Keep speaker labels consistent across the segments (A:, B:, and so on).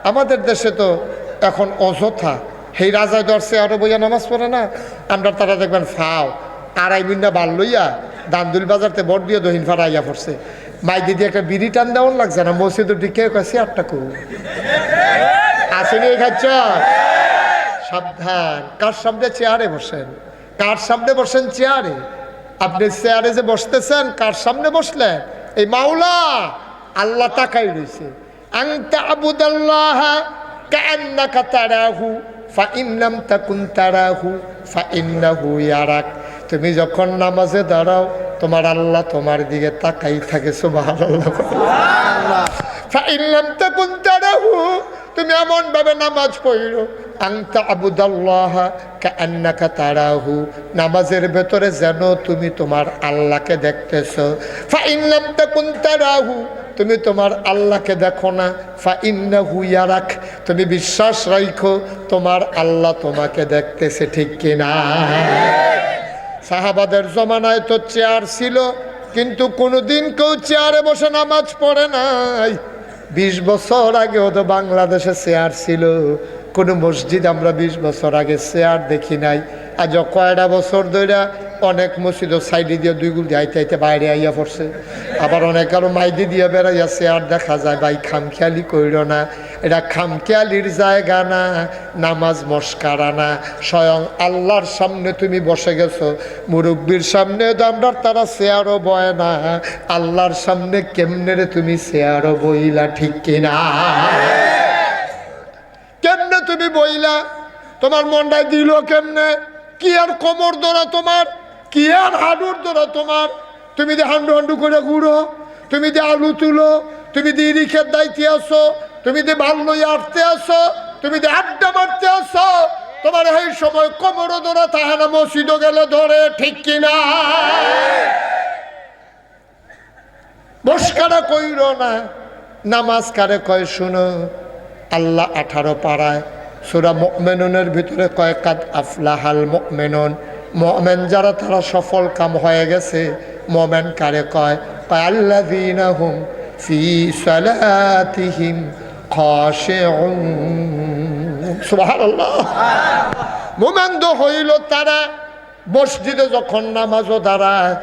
A: আমাদের দেশে তো এখন অযথা সেই রাজা দর্শে আরো বইয়া নামাজ পড়ে না, আমরা তারা দেখবেন ফাও আড়াই মিন্না বাল লইয়া দান্দুল বাজারতে বট দিয়ে দহিন ফাড়া আইয়া পড়ছে। মাই দিদি একটা বিড়ি টান দেওয়ার লাগছে না, মসজিদের দিকে কাছে আটটা কু আসেনি খাচ্ছ। সাবধান, কার সামনে চেয়ারে বসেন, কার সামনে বসেন চেয়ারে। আপনি চেয়ারে যে বসতেছেন কার সামনে বসলেন? এই মাওলা আল্লাহ তাকাই রয়েছে। আনতা আবুদাল্লাহ কাআন্নাকা তারাহু ফাইন লাম তাকুন তারাহু ফাইন্নাহু ইয়ারাক। তুমি যখন নামাজে দাঁড়াও তোমার আল্লাহ তোমার দিকে তাকাই থাকে। সুবহানাল্লাহ। ফাইন লাম তাকুন তারাহু, তুমি এমন ভাবে নামাজ পড়ো আনতা আবুদাল্লাহ কাআন্নাকা তারাহু, নামাজের ভেতরে যেন তুমি তোমার আল্লাহকে দেখতেছো। ফাইন লাম তাকুন তারাহু, তুমি তোমার আল্লাহকে দেখো না। ফাইন্নাহু ইয়ারাক, তুমি বিশ্বাস রাখো তোমার আল্লাহ তোমাকে দেখতেছে, ঠিক কিনা? সাহাবাদের জমানায় তো চেয়ার ছিল, কিন্তু কোনোদিন কেউ চেয়ারে বসে নামাজ পড়ে নাই। 20 বছর আগেও তো বাংলাদেশে চেয়ার ছিল, কোনো মসজিদ আমরা 20 বছর আগে চেয়ার দেখি নাই। আজ কয়টা বছর ধরে অনেক মসজিদ সাইডে দিয়ে দুই গুল দিয়ে আইতে আইতে বাইরে আইয়া পড়ছে। আবার অনেক আরো মাইদি দিয়ে বেড়াইয়া চেয়ার দেখা যায়। ভাই খামখেয়ালি কইর না, এটা খামখেয়ালির জায়গা না, নামাজ মস্কারা না। স্বয়ং আল্লাহর সামনে তুমি বসে গেছো, মুরব্বীর সামনে দামদার তারা চেয়ারও বয় না, আল্লাহর সামনে কেমনে রে তুমি চেয়ারও বইলা, ঠিক কিনা? কেমনে তুমি বইলা? তোমার মনটায় দিল কেমনে? কি আর কোমর ধরা তোমার, কি আর হাঁটুর ধরা তোমার? তুমি যে হান্ডু হান্ডু করে ঘুরো, তুমি যে আলু তুলো, তুমি যে রিখের দায়িত্বে আসো, তুমি যে ভাল লইয়া আটতে আসো, তুমি যে আড্ডা মারতে আসো, তোমার এই সময় কোমরও ধরা তাহা না, মসজিদও গেলে ধরে, ঠিক কিনা? বসকারা কইর না, নামাজ কারে কয় শুনো। আল্লাহ 18 পারায় সূরা মুমিনুনের ভিতরে কয় কাদ আফলাহাল মুমিনুন, মুমিন যারা তারা সফল কাম হয়ে গেছে। মুমিন কারে কয়? আল্লাযীনা হুম ফি সালাতিহিম খাশিউন। সুবহানাল্লাহ। মুমিন তো হইল তারা মসজিদে যখন নামাজও দাঁড়ায়,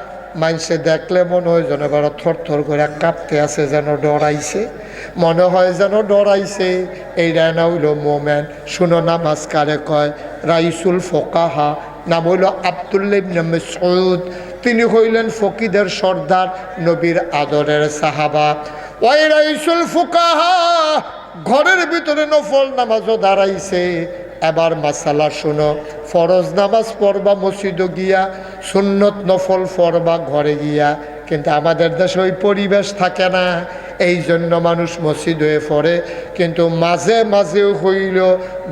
A: মানুষে দেখলে মনে হয় যেন বড় থরথর করে কাঁপতে আছে, যেন ডরাইছে, মনে হয় যেন ডরাইছে। এইটা না হইল মোমেন। শুনো, নামাজ কারে কয়? রাইসুল ফোকাহা, নাম হইল আব্দুল্লাহ ইবনে মাসউদ। তিনি হইলেন ফকিদের সর্দার, নবীর আদরের সাহাবা। ওই রাইসুল ফোকাহা ঘরের ভিতরে নফল নামাজও দাঁড়াইছে। এবার মাসালা শুনো, ফরজ নামাজ পড়বা মসজিদে গিয়া, সুন্নত নফল পড়বা ঘরে গিয়া। কিন্তু আমাদের দেশে ওই পরিবেশ থাকে না, এই জন্য মানুষ মসজিদ হয়ে পড়ে, কিন্তু মাঝে মাঝে হইল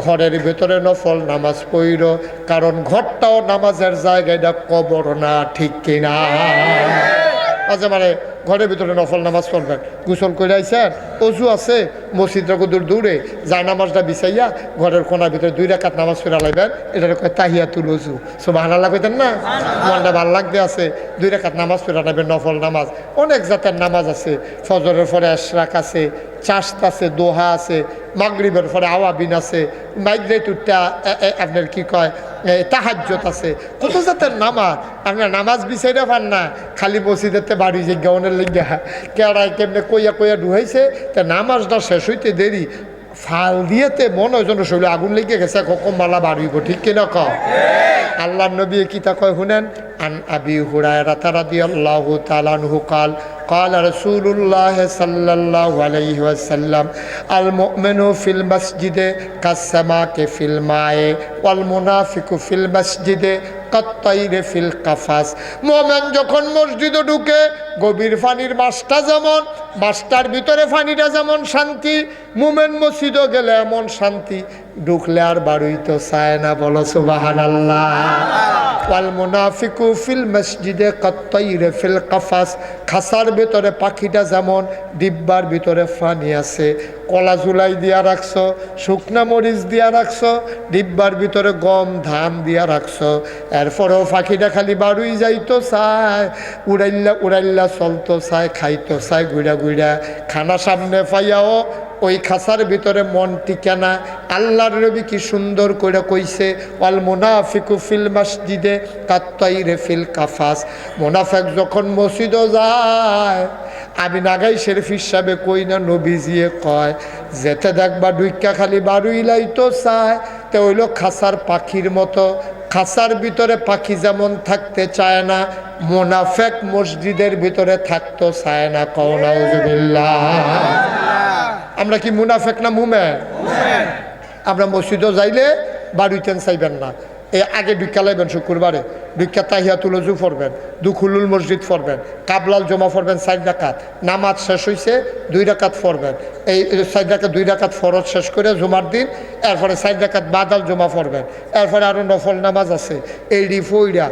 A: ঘরের ভেতরে নফল নামাজ পড়ল, কারণ ঘরটাও নামাজের জায়গাটা কবর না, ঠিক কিনা? মাঝে মানে ঘরের ভিতরে নফল নামাজ পড়বেন, গোসল করে আইসেন, অজু আছে, মসজিদটা দূর দূরে যায়, নামাজটা বিছাইয়া ঘরের কোনার ভিতরে 2 রাকাত নামাজ পড়া লাইবেন। এটা কয় তাহিয়াতুল ওযু। সুবহানাল্লাহ কইতেন না? মনটা ভাল লাগতে আছে, 2 রাকাত নামাজ পড়া লাইবেন, নফল নামাজ। অনেক জাতের নামাজ আছে, ফজরের পরে ইশরাক আছে, চাশত আছে, দোহা আছে, মাগরিবের পরে আওয়াবিন আছে, মাগরিবটা আপনার কি কয় তাহাজ্জুদ আছে, কত জাতের নামাজ। আপনার নামাজ বিছাইরা পান না, খালি মসজিদেতে বাড়ি যে গাউনের লেগা কেড়ায় কেমনে কইয়া কইয়া ঢুকাইছে, তা নামাজটা শেষ হইতে দেরি, ফাল দিয়েতে মনে হয় যেন শরীরে আগুন লেগে গেছে, কখন মালা বাড়িব, ঠিক কিনা? ক আল্লাহ নবী কিতা কয় শুনেন। আন আবি হুরায়রা রাদিয়াল্লাহু তাআলা আনহু قال قال رسول الله صلى الله عليه وسلم المؤمن في المسجد كالسماك في الماء والمنافق في المسجد কাত্তাইর ফিল কাফাস। মুমিন যখন মসজিদে ঢুকে, গভীর পানির মাছটা যেমন, মাছটার ভিতরে পানিটা যেমন শান্তি, মুমিন মসজিদে গেলে এমন শান্তি, ঢুকলে আর বাড়িতে চায় না। বলো সুবহানাল্লাহ। ওয়াল মুনাফিকু ফিল মসজিদে কাত্তাইর ফিল কাফাস, খাসার ভিতরে পাখিটা যেমন, ডিব্বার ভিতরে পানি আছে, কলা ঝুলাই দিয়া রাখছো, শুকনা মরিচ দিয়া রাখছো, ডিব্বার ভিতরে গম ধান দিয়া রাখছো, এরপরেও পাখিটা খালি বাড়ুই যাইতো চায়, উড়াইল্লা উড়াইল্লা চলতো চায়, খাইতো চায়, গুড়া গুড়া। খানা সামনে পাইয়াও ওই খাসার ভিতরে মন টিকে না। আল্লাহর নবী কি সুন্দর করে কইছে, ওয়াল মুনাফিকু ফিল মাসজিদে কাত্তাইরে ফিল কাফাস। মুনাফিক যখন মসজিদে যায়, আমি নাগাই শরীফ হিসাবে কই না, নবীজিয়ে কয় যেতে দেখবা ডুইকা খালি বারুইলাই তো চায়, তে হইল খাসার পাখির মতো। খাসার ভিতরে পাখি যেমন থাকতে চায় না, মুনাফিক মসজিদের ভিতরে থাকতে চায় না। কও নাউজুবিল্লাহ। আমরা কি মুনাফিক না মুমিন? আমরা মসজিদে যাইলে বাড়িতেন চাইবেন না, আগে ভিক্ষা লাইবেন, শুক্রবারে ভিক্ষা তাহিয়াতুল ওযু পড়বেন, দুখুলুল মসজিদ পড়বেন, কাবলাল জমা পড়বেন 4 রাকাত, নামাজ শেষ হয়েছে 2 রাকাত পড়বেন, এই 4 রাকাত 2 রাকাত ফরজ শেষ করে জুমার দিন, এরপরে 4 রাকাত বাদাল জমা পড়বেন, এরপরে আরও নফল নামাজ আছে, এইডি ফইরা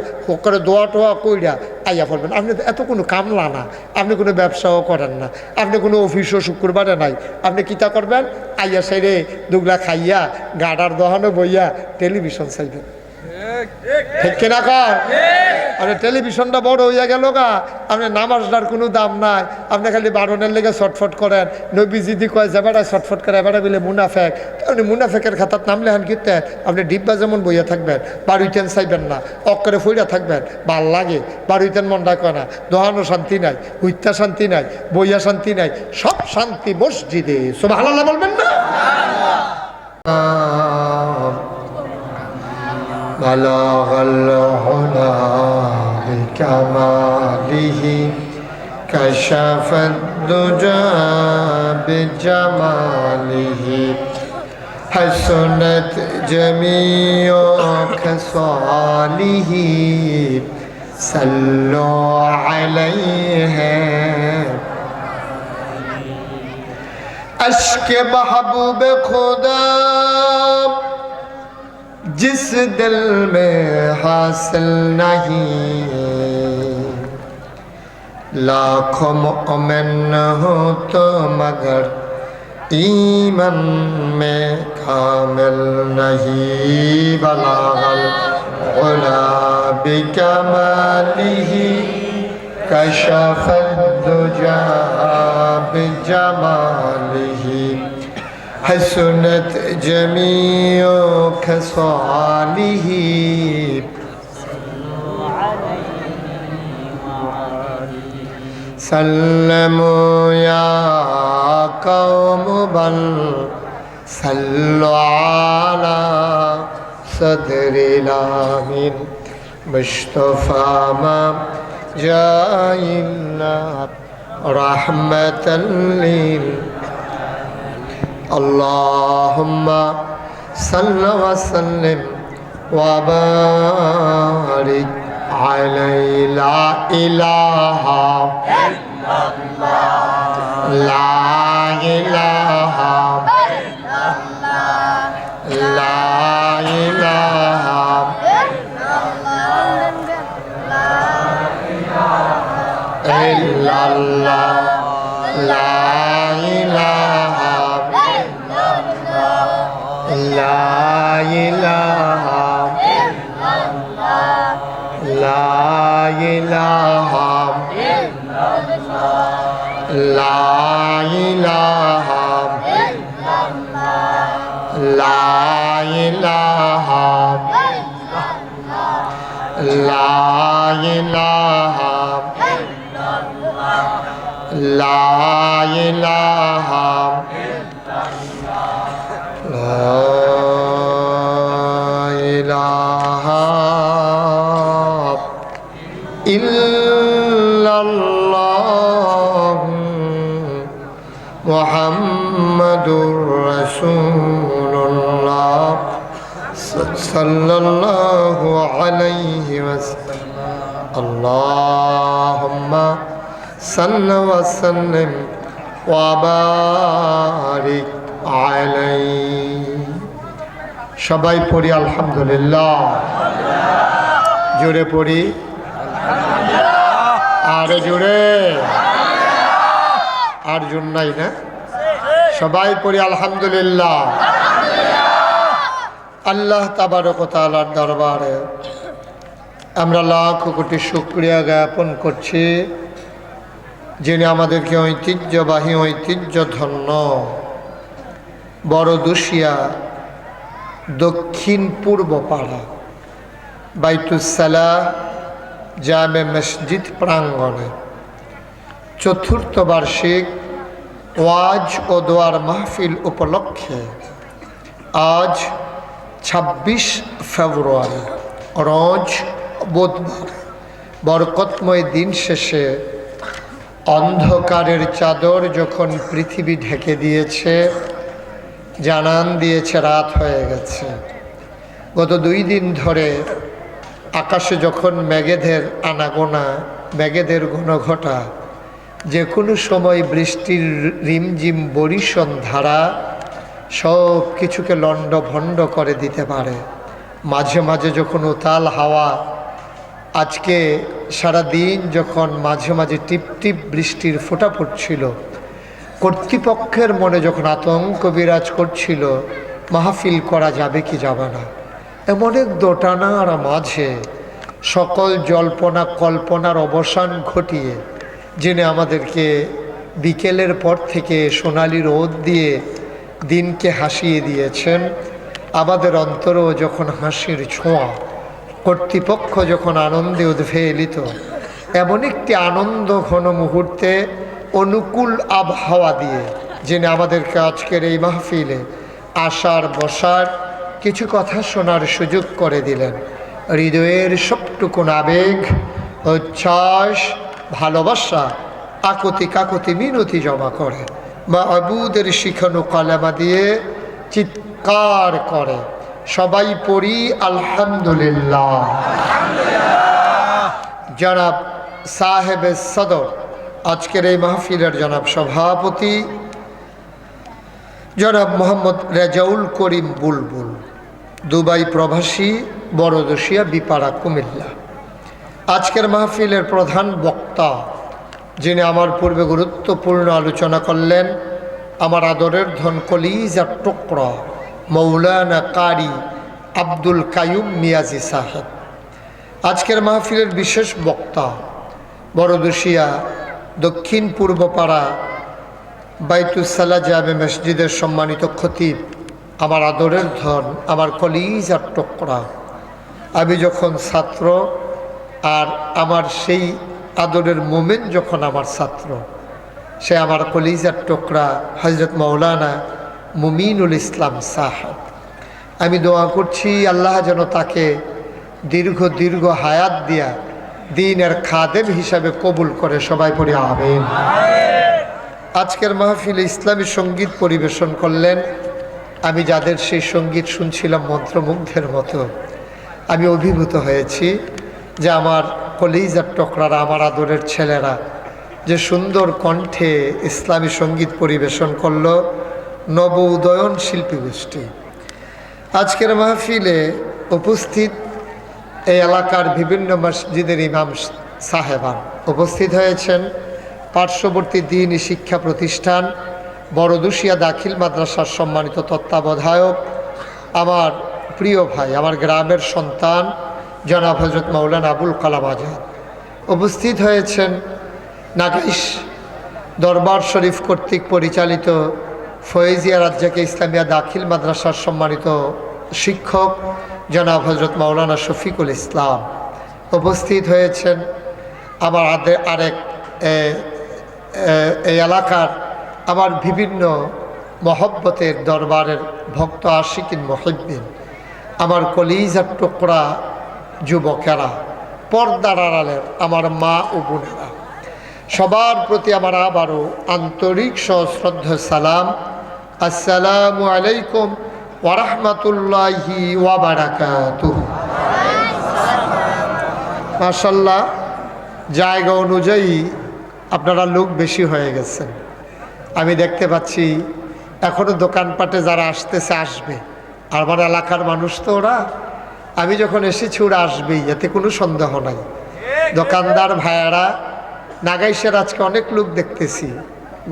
A: করে দোয়া টোয়া কইরা আইয়া পড়বেন। আপনি এত কোনো কামলা না, আপনি কোনো ব্যবসাও করেন না, আপনি কোনো অফিসও শুক্রবারে নাই, আপনি কিতা করবেন? আইয়া সাইরে দুগলা খাইয়া গাডার দহানো বইয়া টেলিভিশন চাইবেন। ঠিক কিনা কর? আপনি টেলিভিশনটা বড় হইয়া গেল গা, আপনি নামাজটার কোনো দাম নাই, আপনি খালি বারণের লেগে ছটফট করেন। নবীজি দি কয় যাবারা ছটফট করে এবারে বলে মুনাফেক, আপনি মুনাফেকের খাতার নাম লেহান কিনতেন, আপনি ডিব্বা যেমন বইয়া থাকবেন, বাড়িতেন চাইবেন না, অক্ষরে ফইরা থাকবেন, ভাল লাগে, বাড়িতেন মনটা কয় না, দোহানো শান্তি নাই, হুইত্যা শান্তি নাই, বইয়া শান্তি নাই, সব শান্তি মসজিদে। সুবহানাল্লাহ বলবেন না? بلغ العلا بكماله كشف الدجى بجماله حسنت جميع خصاله صلوا عليه اشک محبوب خدا जिस दिल में हासिल नहीं, लाखों मोमिन हो तो मगर ईमान में कामिल नहीं। बलागल उला बिकमालिही कशफद दुजा बिजमालिही हसनत जमीओ खसालिही सल्लमो या कौम बल सल्लु अला सदरिल आमीन मुस्तफा मा जाइना रहमतल लिल अल्लाहुम्मा सल्लि व सल्लिम व बारिक अलैहि। ला इलाहा इल्लल्लाह, ला इलाहा इल्लल्लाह, ला इलाहा इल्लल्लाह, ला इलाहा ला इलाहा ला इलाहा ला इलाहा ला इलाहा ला इलाहा ला इलाहा इल्लल्लाह मुहम्मदुर रसूलुल्लाह सल्लल्लाहु अलैहि वसल्लम। अल्लाहुम्मा सल्लि व सल्लिम व बारिक अलैहि। সবাই পড়ি আলহামদুলিল্লাহ, জোরে পড়ি, আরে জোরে, আর জোর নাই না, সবাই পড়ি আলহামদুলিল্লাহ। আল্লাহ তাবারক ওয়া তাআলার দরবারে আমরা লাখ কোটি শুকরিয়া জ্ঞাপন করছি, যিনি আমাদেরকে ঐতিহ্যবাহী ঐতিহ্যধন্য বড়দুশিয়া দক্ষিণ পূর্ব পাড়া বাইতুসালাহ জামে মসজিদ প্রাঙ্গণে চতুর্থ বার্ষিক ওয়াজ ও দোয়ার মাহফিল উপলক্ষে আজ ২৬ ফেব্রুয়ারি রোজ বুধবার বরকতময় দিন শেষে অন্ধকারের চাদর যখন পৃথিবী ঢেকে দিয়েছে, জানান দিয়েছে রাত হয়ে গেছে। গত ২ দিন ধরে আকাশে যখন মেঘেদের আনাগোনা, মেঘেদের ঘনঘটা, যে কোনো সময় বৃষ্টির রিমঝিম বরিশন ধারা সব কিছুকে লণ্ডভণ্ড করে দিতে পারে। মাঝে মাঝে যখন উতাল হাওয়া, আজকে সারা দিন যখন মাঝে মাঝে টিপ টিপ বৃষ্টির ফোঁটা পড়ছিল, কর্তৃপক্ষের মনে যখন আতঙ্ক বিরাজ করছিল মাহফিল করা যাবে কি যাবে না, এমন এক দোটানার মাঝে সকল জল্পনা কল্পনার অবসান ঘটিয়ে যিনি আমাদেরকে বিকেলের পর থেকে সোনালি রোদ দিয়ে দিনকে হাসিয়ে দিয়েছেন, আমাদের অন্তরেও যখন হাসির ছোঁয়া, কর্তৃপক্ষ যখন আনন্দে উদ্বেলিত, এমন একটি আনন্দ ঘন মুহূর্তে অনুকূল আবহাওয়া দিয়ে যিনি আমাদেরকে আজকের এই মাহফিলে আসার বসার কিছু কথা শোনার সুযোগ করে দিলেন। হৃদয়ের সবটুকুন আবেগ, উচ্ছ্বাস, ভালোবাসা আকুতি কাকুতি মিনতি জমা করে মাবুদের শিখানো কালেমা দিয়ে চিৎকার করে সবাই পড়ি আলহামদুলিল্লাহ। জনাব সাহেব সদর, আজকের এই মাহফিলের জনাব সভাপতি জনাব মোহাম্মদ রেজাউল করিম বুলবুল, দুবাই প্রবাসী, বড়দুশিয়া বিপাড়া কুমিল্লা। আজকের মাহফিলের প্রধান বক্তা যিনি আমার পূর্বে গুরুত্বপূর্ণ আলোচনা করলেন, আমার আদরের ধন কলিজার টুকরা মৌলানা কারি আব্দুল কাইয়ুম মিয়াজি সাহেব। আজকের মাহফিলের বিশেষ বক্তা বড়দুশিয়া দক্ষিণ পূর্ব পাড়া বাইতুসালাহ জামে মসজিদের সম্মানিত খতিব, আমার আদরের ধন, আমার কলিজার টুকরা। আমি যখন ছাত্র আর আমার সেই আদরের মোমেন যখন আমার ছাত্র, সে আমার কলিজার টুকরা হজরত মৌলানা মুমিনুল ইসলাম সাহেব। আমি দোয়া করছি আল্লাহ যেন তাকে দীর্ঘ দীর্ঘ হায়াত দিয়া দ্বীনের খাদেম হিসাবে কবুল করে, সবাই পড়ি আমিন। আজকের মাহফিলে ইসলামী সঙ্গীত পরিবেশন করলেন। আমি যাদের সেই সঙ্গীত শুনছিলাম মন্ত্রমুগ্ধের মতো, আমি অভিভূত হয়েছি যে আমার কলিজার টুকরারা, আমার আদরের ছেলেরা যে সুন্দর কণ্ঠে ইসলামী সঙ্গীত পরিবেশন করল, নব উদয়ন শিল্পী গোষ্ঠী। আজকের মাহফিলে উপস্থিত এই এলাকার বিভিন্ন মসজিদের ইমাম সাহেবান উপস্থিত হয়েছেন। পার্শ্ববর্তী দ্বীনি শিক্ষা প্রতিষ্ঠান বড়দুশিয়া দাখিল মাদ্রাসার সম্মানিত তত্ত্বাবধায়ক, আমার প্রিয় ভাই, আমার গ্রামের সন্তান জনাব হজরত মৌলানা আবুল কালাম আজাদ উপস্থিত হয়েছেন। নাগাইশ দরবার শরীফ কর্তৃক পরিচালিত ফয়েজিয়া রাজ্জাকে ইসলামিয়া দাখিল মাদ্রাসার সম্মানিত শিক্ষক জনাব হজরত মৌলানা শফিকুল ইসলাম উপস্থিত হয়েছেন। আমার আরেক এই এলাকার আমার বিভিন্ন মহব্বতের দরবারের ভক্ত আশিকিন মহিব্বিন, আমার কলিজার টুকরা যুবকেরা, পর্দার আড়ালের আমার মা ও বোনেরা, সবার প্রতি আমার আবারও আন্তরিক সশ্রদ্ধ সালাম। আসসালামু আলাইকুম ওয়া রাহমাতুল্লাহি ওয়া বারাকাতুহু। মাশাআল্লাহ, জায়গা অনুযায়ী আপনারা লোক বেশি হয়ে গেছেন। আমি দেখতে পাচ্ছি এখনও দোকানপাটে যারা আসতেছে আসবে, আর আমার এলাকার মানুষ তো ওরা, আমি যখন এসেছি ওরা আসবেই, এতে কোনো সন্দেহ নাই। দোকানদার ভাইয়ারা, নাগাইশের আজকে অনেক লোক দেখতেছি,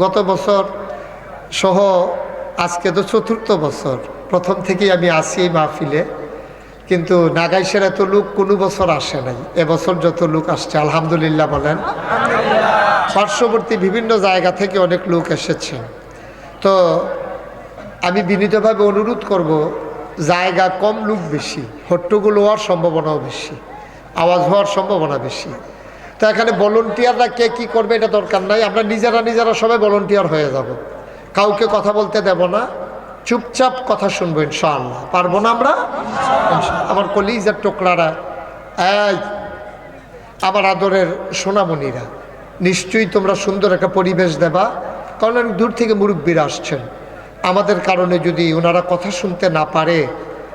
A: গত বছর সহ আজকে তো ৪র্থ বছর, প্রথম থেকেই আমি আসি এই মাহফিলে, কিন্তু নাগাইশের এত লোক কোনো বছর আসে নাই। এবছর যত লোক আসছে আলহামদুলিল্লাহ বলেন। পার্শ্ববর্তী বিভিন্ন জায়গা থেকে অনেক লোক এসেছে। তো আমি বিনীতভাবে অনুরোধ করব, জায়গা কম, লোক বেশি, হট্টগোল হওয়ার সম্ভাবনাও বেশি, আওয়াজ হওয়ার সম্ভাবনা বেশি। তো এখানে ভলেন্টিয়াররা কে কী করবে এটা দরকার নাই, আমরা নিজেরা সবাই ভলেন্টিয়ার হয়ে যাব। কাউকে কথা বলতে দেব না, চুপচাপ কথা শুনবো ইনশাআল্লাহ। পারবো না আমরা? আমার কলিজার টুকরারা, এই আমার আদরের সোনামণিরা, নিশ্চয়ই তোমরা সুন্দর একটা পরিবেশ দেবা, কারণ অনেক দূর থেকে মুরব্বীরা আসছেন। আমাদের কারণে যদি ওনারা কথা শুনতে না পারে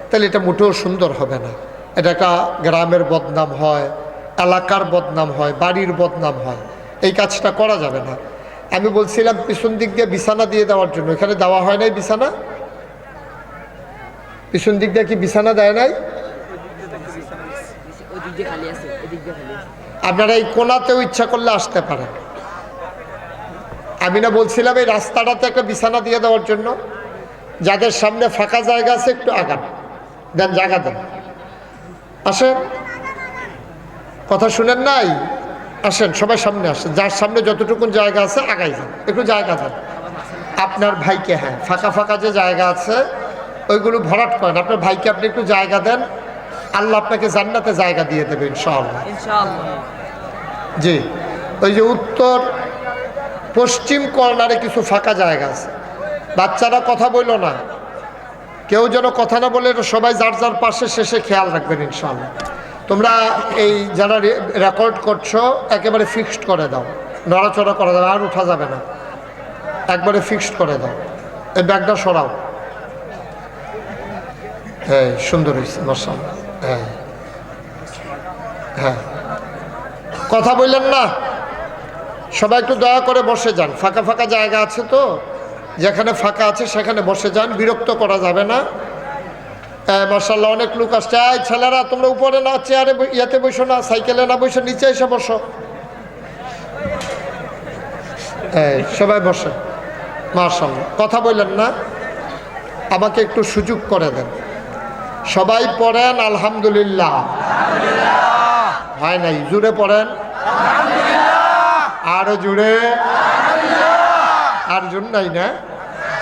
A: তাহলে এটা মোটেও সুন্দর হবে না। এটা একটা গ্রামের বদনাম হয়, এলাকার বদনাম হয়, বাড়ির বদনাম হয়, এই কাজটা করা যাবে না। আমি বলছিলাম পিছন দিক দিয়ে বিছানা দিয়ে দেওয়ার জন্য, এখানে দেওয়া হয় নাই বিছানা? পিছন দিক দিয়ে কি বিছানা দেয় নাই? আপনারা এই কোনাতেও ইচ্ছা করলে আসতে পারেন। আমি না বলছিলাম এই রাস্তাটাতে একটা বিছানা দিয়ে দেওয়ার জন্য? যাদের সামনে ফাঁকা জায়গা আছে একটু আগান, দেন, জায়গা দেন, আসেন। কথা শুনেন নাই? আসেন, সবাই সামনে আসেন, যার সামনে যতটুকুন জায়গা আছে আগাই যান, একটু জায়গা দেন আপনার ভাইকে। হ্যাঁ, ফাঁকা ফাঁকা যে জায়গা আছে ওইগুলো ভরাট করেন, আপনার ভাইকে আপনি একটু জায়গা দেন, আল্লাহ আপনাকে জান্নাতে জায়গা দিয়ে দেবে ইনশাআল্লাহ। জি, ওই যে উত্তর পশ্চিম কর্নারে কিছু ফাঁকা জায়গা আছে, বাচ্চারা কথা বলল না, কেউ যেন কথা না বলে, সবাই যার যার পাশে শেষে খেয়াল রাখবেন ইনশাআল্লাহ। তোমরা এই যারা রেকর্ড করছো একেবারে ফিক্সড করে দাও, নড়াচড়া করা যাবে, আর উঠা যাবে না, একবারে ফিক্সড করে দাও। এই ব্যাগটা সরাও। হ্যাঁ, সুন্দর হয়েছে মাশাআল্লাহ। হ্যাঁ হ্যাঁ, কথা বললেন না, সবাই একটু দয়া করে বসে যান, ফাঁকা ফাঁকা জায়গা আছে তো, যেখানে ফাঁকা আছে সেখানে বসে যান, বিরক্ত করা যাবে না। মাশাআল্লাহ, অনেক লোক আসছে। এই ছেলেরা তোমরা উপরে না, চেয়ারে ইয়াতে বসো না, সাইকেলে না বসে নিচে এসে বসো। সবাই বসে। মাশাআল্লাহ, কথা বললেন না, আমাকে একটু সুযোগ করে দেন। সবাই পড়েন আলহামদুলিল্লাহ। হয় নাই, জুড়ে পড়েন আরো জুড়ে, আর জুন নাই না,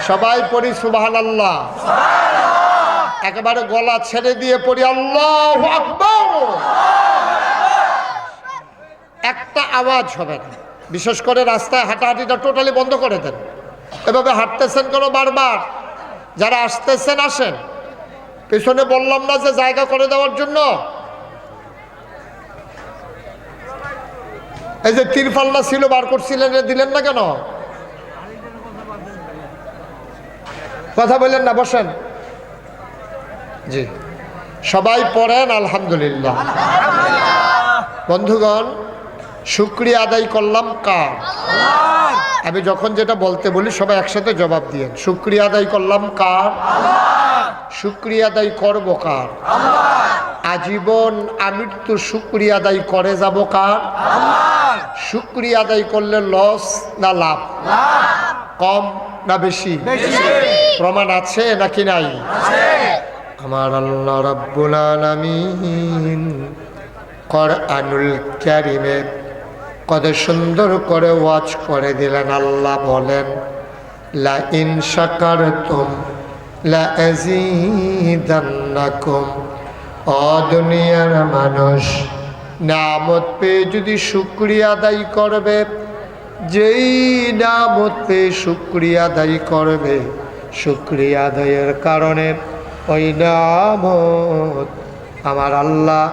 A: সবাই পড়ি সুবহানাল্লাহ, একেবারে গলা ছেড়ে দিয়ে পড়ি আল্লাহু আকবার। একটা আওয়াজ হবে না, বিশেষ করে রাস্তায় হাঁটাহাঁটিটা টোটালি বন্ধ করে দেন। এভাবে হাঁটতেছেন কেন বারবার? যারা আসতেছেন আসেন, পেছনে বললাম না যে জায়গা করে দেওয়ার জন্য? এই যে তিরপাল্লা ছিল বার করছিলেন, দিলেন না কেন? কথা বললেন না, বসেন। জি, সবাই পড়েন আলহামদুলিল্লাহ। বন্ধুগণ, শুকরিয়া আদায় করলাম কার? আমি যখন যেটা বলতে বলি সবাই একসাথে জবাব দিয়েন। শুকরিয়া আদায় করলাম কার? শুকরিয়া আদায় করব কার? আজীবন আমৃত্যু শুকরিয়া আদায় করে যাব কার? শুকরিয়া আদায় করলে লস না লাভ? কম না বেশি? প্রমাণ আছে নাকি নাই? আমার আল্লাহ রাব্বুল আলামিন কোরআনুল কারীমে কত সুন্দর করে ওয়াজ করে দিলেন। আল্লাহ বলেন, লা ইন শাকারতুম লা আযীদান্নাকুম। ও দুনিয়ার মানুষ, নিয়ামত পেয়ে যদি শুকরিয়া আদায় করবে, যেই নিয়ামত পেয়ে শুকরিয়া আদায় করবে, শুকরিয়া আদায়ের কারণে ওই নিয়ামত আমার আল্লাহ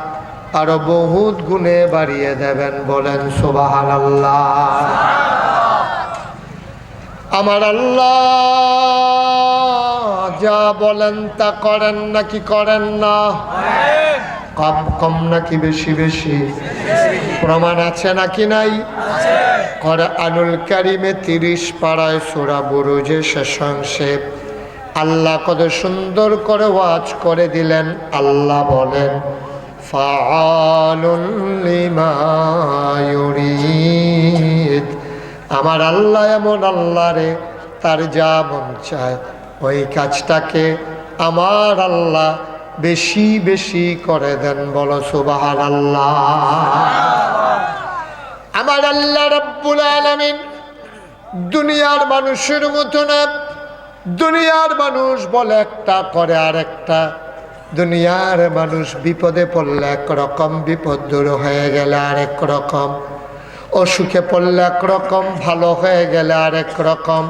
A: আরো বহুত গুণে বাড়িয়ে দেবেন। বলেন সুবহানাল্লাহ। আমার আল্লাহ যা বলেন তা করেন নাকি করেন না? কম কম নাকি বেশি বেশি? প্রমাণ আছে নাকি নাই? কোরআনুল কারীমে 30 পারায় সূরা বুরুজে শেষ অংশে আল্লাহ কত সুন্দর করে ওয়াজ করে দিলেন। আল্লাহ বলেন, ফাআলুন লিমা ইউরিদ। আমার আল্লাহ এমন আল্লাহ রে, তার যা মন চায় ওই কাজটাকে আমার আল্লাহ বেশি বেশি করে দেন। বলো সুবহানাল্লাহ। আমার আল্লাহ রাব্বুল আলামিন দুনিয়ার মানুষের মতো না, দুনিয়ার মানুষ বলে একটা, করে আরেকটা। দুনিয়ার মানুষ বিপদে পড়লে একরকম, বিপদ দূর হয়ে গেলে আরেক রকম, অসুখে পড়লে একরকম, ভালো হয়ে গেলে আরেক রকম,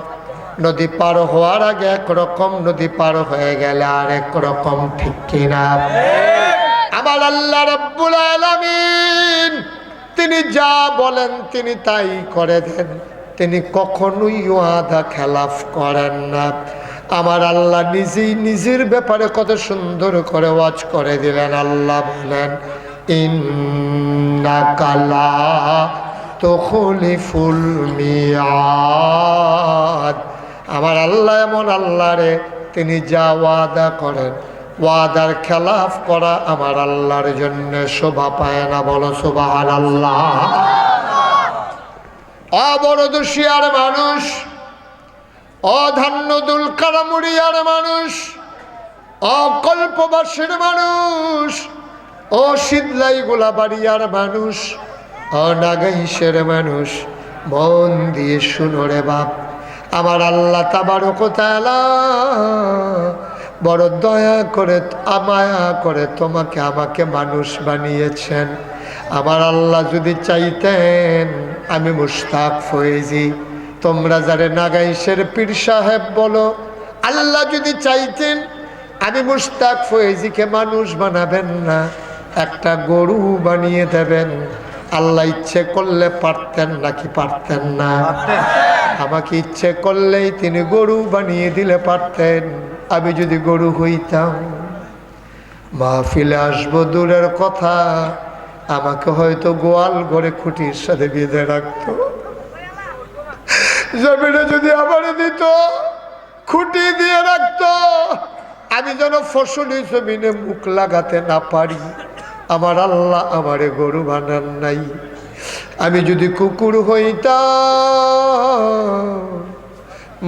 A: নদী পার হওয়ার আগে একরকম, নদী পার হয়ে গেলে আরেক রকম। ঠিক কিনা? আমার আল্লাহ রাব্বুল আলামিন তিনি যা বলেন তিনি তাই করে দেন, তিনি কখনোই ওয়াদা খেলাফ করেন না। আমার আল্লাহ নিজেই নিজের ব্যাপারে কত সুন্দর করে ওয়াজ করে দিলেন। আল্লাহ বলেন, ইন্নাকা লা তুখলিফুল মিয়াদ। আমার আল্লাহ এমন আল্লাহ রে, তিনি যা ওয়াদা করেন, ওয়াদার খেলাফ করা আমার আল্লাহর জন্য শোভা পায় না। বলো সুবহানাল্লাহ। অবরদুশিয়ার মানুষ, অধান্যদুল কারামুড়িয়ার মানুষ, অকল্পবাসীর মানুষ, ও শীতলাই গোলাবাড়িয়ার মানুষ, অনাগাইশের মানুষ, মন দিয়ে শুনো রে বাপ। আমার আল্লাহ তাবারক ওয়া তাআলা বড় দয়া করে, মায়া করে তোমাকে আমাকে মানুষ বানিয়েছেন। আমার আল্লাহ যদি চাইতেন আমি মুশতাক ফয়েজি, তোমরা যারে নাগাইশের পীর সাহেব বলো, আল্লাহ যদি চাইতেন আমি মুশতাক ফয়েজিকে মানুষ বানাবেন না, একটা গরু বানিয়ে দেবেন। আল্লাহ ইচ্ছে করলে পারতেন নাকি পারতেন না? আমাকে ইচ্ছে করলেই তিনি গরু বানিয়ে দিলে পারতেন। আমি যদি গরু হইতাম, মাহফিলে আসবো দূরের কথা, আমাকে হয়তো গোয়াল ঘরে খুঁটির সাথে বেঁধে রাখতো। জমিনে যদি আমার দিত, খুঁটি দিয়ে রাখতো, আমি যেন ফসলি জমিনে মুখ লাগাতে না পারি। আমার আল্লাহ আমারে গরু বানান নাই। আমি যদি কুকুর হইতাম,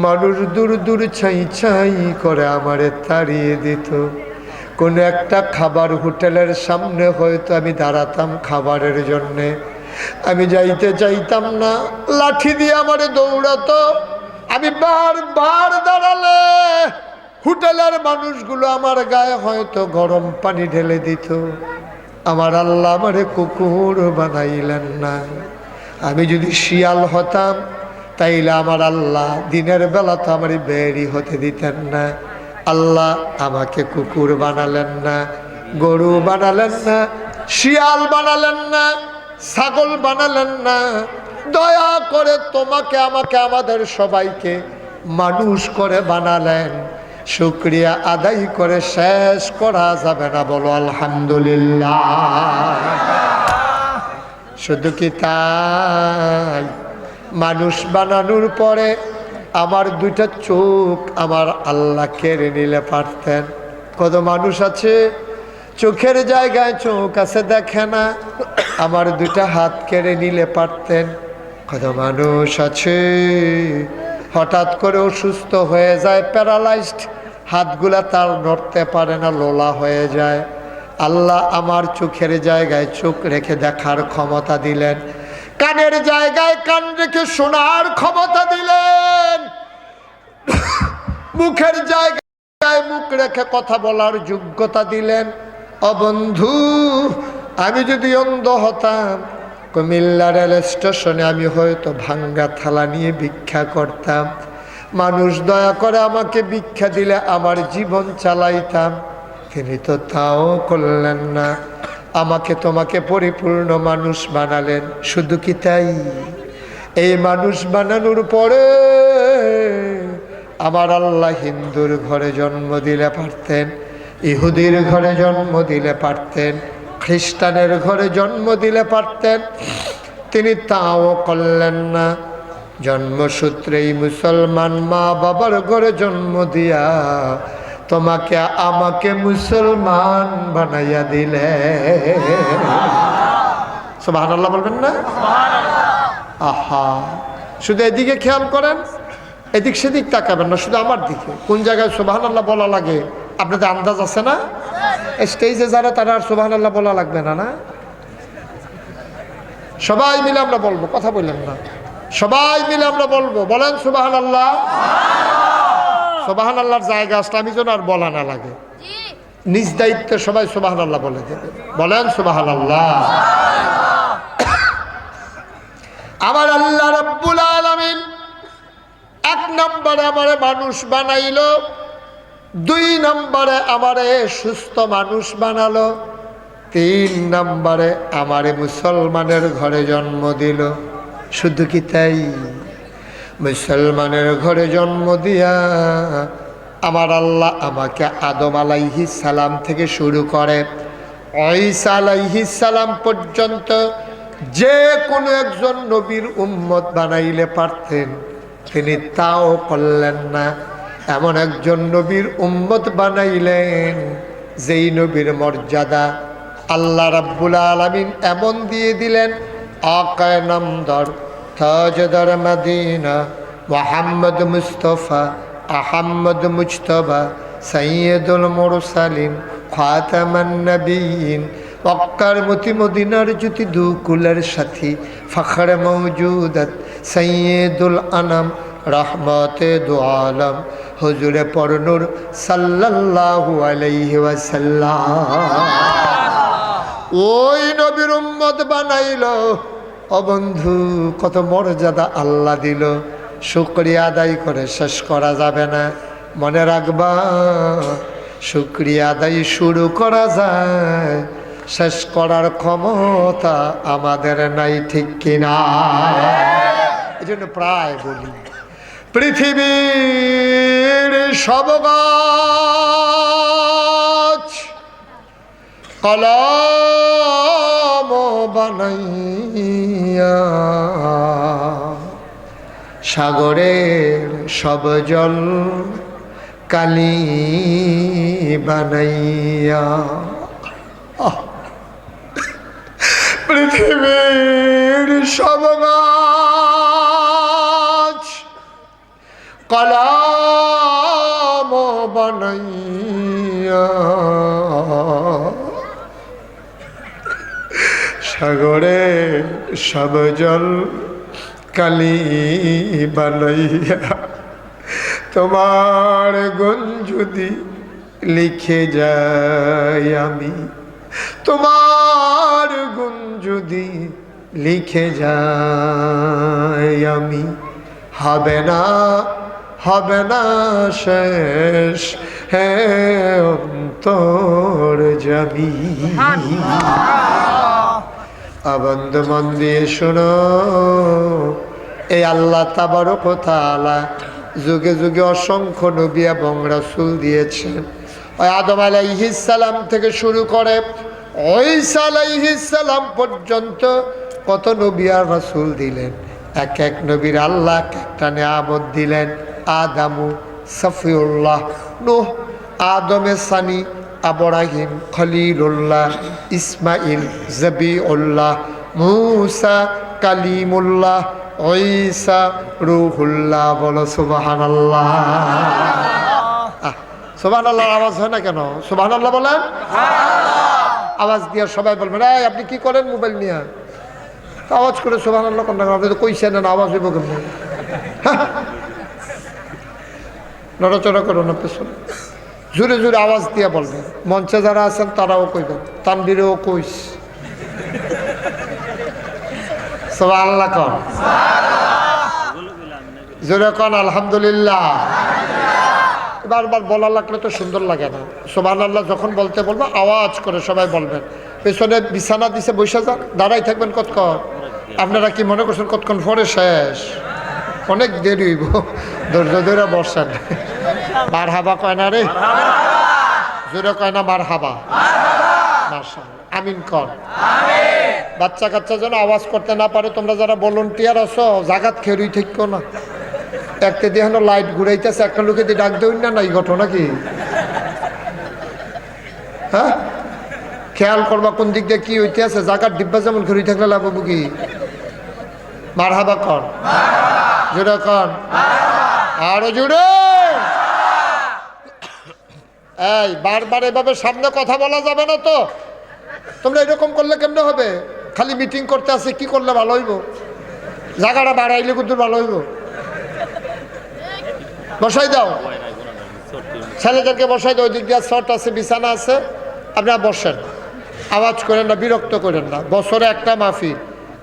A: মানুষ দূর দূর ছাই ছাই করে আমারে তাড়িয়ে দিত। কোনো একটা খাবার হোটেলের সামনে হয়তো আমি দাঁড়াতাম খাবারের জন্যে, আমি যাইতে চাইতাম না, লাঠি দিয়ে আমারে দৌড়াতো। আমি বারবার দাঁড়ালে হোটেলের মানুষগুলো আমার গায়ে হয়তো গরম পানি ঢেলে দিত। আমার আল্লাহ আমারে কুকুর বানাইলেন না। আমি যদি শিয়াল হতাম, তাইলে আমার আল্লাহ দিনের বেলা তো আমার বেরি হতে দিতেন না। আল্লাহ আমাকে কুকুর বানালেন না, গরু বানালেন না, শিয়াল বানালেন না, ছাগল বানালেন না। দয়া করে তোমাকে, আমাকে, আমাদের সবাইকে মানুষ করে বানালেন। শুকরিয়া আদায় করে শেষ করা যাবে না। বলো আলহামদুলিল্লাহ। শুধু কি তাই, মানুষ বানানোর পরে আমার দুইটা চোখ আমার আল্লাহ কেড়ে নিলে পারতেন। কত মানুষ আছে চোখের জায়গায় চোখ আছে, দেখে না, আমার দুইটা হাত কেড়ে নিলে পারতেন। কত মানুষ আছে হঠাৎ করে অসুস্থ হয়ে যায়, প্যারালাইজড, হাতগুলা তার নড়তে পারে না, লোলা হয়ে যায়। আল্লাহ আমার চোখের জায়গায় চোখ রেখে দেখার ক্ষমতা দিলেন, কানের জায়গায় কান রেখে শোনার ক্ষমতা দিলেন, মুখের জায়গায় মুখ রেখে কথা বলার যোগ্যতা দিলেন। ও বন্ধু, আমি যদি অন্ধ হতাম, কুমিল্লা রেল স্টেশনে আমি হয়তো ভাঙ্গা থালা নিয়ে ভিক্ষা করতাম। মানুষ দয়া করে আমাকে ভিক্ষা দিলে আমার জীবন চালাইতাম। তিনি তো তাও করলেন না, আমাকে তোমাকে পরিপূর্ণ মানুষ বানালেন। শুধু কি তাই, এই মানুষ বানানোর পরে আমার আল্লাহ হিন্দুর ঘরে জন্ম দিলে পারতেন, ইহুদির ঘরে জন্ম দিলে পারতেন, খ্রিস্টানের ঘরে জন্ম দিলে পারতেন। তিনি তাও করলেন না। জন্মসূত্রেই মুসলমান মা বাবার ঘরে জন্ম দিয়া তোমাকে আমাকে মুসলমান বানাইয়া দিলে। সুবহানাল্লাহ বলবেন না? আহা, শুধু এদিকে খেয়াল করেন, এদিক সেদিক তাকাবেন না, শুধু আমার দিকে। কোন জায়গায় সুবহানাল্লাহ বলা লাগে আপনাদের আন্দাজ আছে না? স্টেজে যারা, তারা আর সুবহানাল্লাহ বলা লাগবে না, না? সবাই মিলে আমরা বলবো, কথা বললেন না, সবাই মিলে আমরা বলবো। বলেন সুবহানাল্লাহ। সুবহানাল্লাহর জায়গা আসলে আমি যেন আর বলা না লাগে, নিজ দায়িত্বে সবাই সুবহানাল্লাহ বলে দেবে। বলেন সুবহানাল্লাহ। আমার আল্লাহ রাব্বুল আলামিন এক নম্বরে আমারে মানুষ বানাইলো, 2 নম্বরে আমারে সুস্থ মানুষ বানালো, 3 নম্বরে আমারে মুসলমানের ঘরে জন্ম দিল। শুধু কি তাই? মুসলমানের ঘরে জন্ম দিয়া আমার আল্লাহ আমাকে আদম আলাইহিস সালাম থেকে শুরু করে ঈসা আলাইহিস সালাম পর্যন্ত যে কোনো একজন নবীর উম্মত বানাইলে পারতেন, তিনি তাও করলেন না। এমন একজন নবীর উম্মত বানাইলেন যেই নবীর মর্যাদা আল্লাহ রাব্বুল আলামিন এমন দিয়ে দিলেন, আকায়ে নামদার তাজদার মদিনা মুহাম্মদ মুস্তাফা আহমদ মুজতবা সৈয়দুল মুরসালিন খাতামান নবিয়িন মক্কার মতি মদিনার জ্যোতি দুকুলের সাথী ফখর মওজুদাত সৈয়দুল আনাম রহমতে দু আলম হুজুরে পরনূর সাল্লাল্লাহু আলাইহি ওয়াসাল্লাম। ওই নবীর উম্মত বানাইলো। ও বন্ধু, কত মর্যাদা আল্লাহ দিল, শুকরিয়া আদায় করে শেষ করা যাবে না। মনে রাখবা, শুকরিয়া আদায় শুরু করা যায়, শেষ করার ক্ষমতা আমাদের নাই, ঠিক কিনা? এই জন্য প্রায় বলি, পৃথিবীর সব গাছ কলম বানাইয়া, সাগরের সব জল কালি বানাইয়া, পৃথিবীর সব গাছ কলম বানাইয়া, সাগরে সব জল কালি বানাইয়া, তোমার গুণ যদি লিখে যাই আমি, তোমার গুণ যদি লিখে যাই আমি, হবে না শেষ হে অন্তর যাবি। বন্ধু মন দিয়ে শোনো, এই আল্লাহ তাবারক ওয়া তাআলা যুগে যুগে অসংখ্য নবী এবং রাসূল দিয়েছেন। ওই আদম আলাইহিস সালাম থেকে শুরু করে ঈসা আলাইহিস সালাম পর্যন্ত কত নবী আর রাসূল দিলেন। এক এক নবীর আল্লাহ একটা নিয়ামত দিলেন। আদামু সফিউল্লাহ, নূহ আদমে সানি, ইব্রাহিম খলিলুল্লাহ, ইসমাইল জবিউল্লাহ, মূসা কালিমুল্লাহ, ঈসা রূহুল্লাহ। বলো সুবহানাল্লাহ। সুবহানাল্লাহ আওয়াজ হয় না কেন? সুবহানাল্লাহ বলেন, আওয়াজ দিয়ে সবাই বলবেন। এই আপনি কি করেন মোবাইল নিয়ে? আওয়াজ করে সুবহানাল্লাহ কোন না, আপনি তো কইছেন না, আওয়াজ হইব কেমন? নড়াচড়া করো না, পেছনে জোরে জোরে আওয়াজ দিয়ে বলবেন। মঞ্চে যারা আছেন তারাও কইবেন, তানবীরেও কইস সুবহানাল্লাহ কন, জোরে কন আলহামদুলিল্লাহ। বারবার বলা লাগলে তো সুন্দর লাগে না। সুবহানাল্লাহ যখন বলতে বলবো আওয়াজ করে সবাই বলবেন। পেছনে বিছানা দিছে বৈশা যান, দাঁড়াই থাকবেন কতক্ষণ? আপনারা কি মনে করছেন কতক্ষণ পরে শেষ? অনেক দেরি হইব, ধৈর্য ধরে বসেন। মারহাবা কয় না রে, জোরে কয় না মারহাবা? মাশাআল্লাহ, আমিন কর। বাচ্চা কাচ্চা যেন আওয়াজ করতে না পারে। তোমরা যারা ভলান্টিয়ার আছো জাগাত খেরুই থেকো না। একটা দিয়ে লাইট ঘুরাইতেছে, একটা লোকে দিয়ে ডাক দেউন না, এই ঘটনা কি? হ্যাঁ, খেয়াল করবা কোন দিক দিয়ে কি হইতে আছে। জাগার ডিব্বা যেমন ঘুরি থাকলে লাভ হবো কি? মারহাবা কর, জোরে কর, আরো জোরে। এই বারবার এভাবে সামনে কথা বলা যাবে না তো। তোমরা এরকম করলে কেমনে হবে? খালি মিটিং করতে আছে, কি করলে ভালো হইব? জায়গাটা বাড়াইলে কিন্তু ভালো হইব। বসাই দাও, ছেলেদেরকে বসাই দেয়, ওই দিক দিয়ে শর্ট আছে, বিছানা আছে, আপনারা বসেন, আওয়াজ করেন না, বিরক্ত করেন না। বছরে একটা মাহফিল,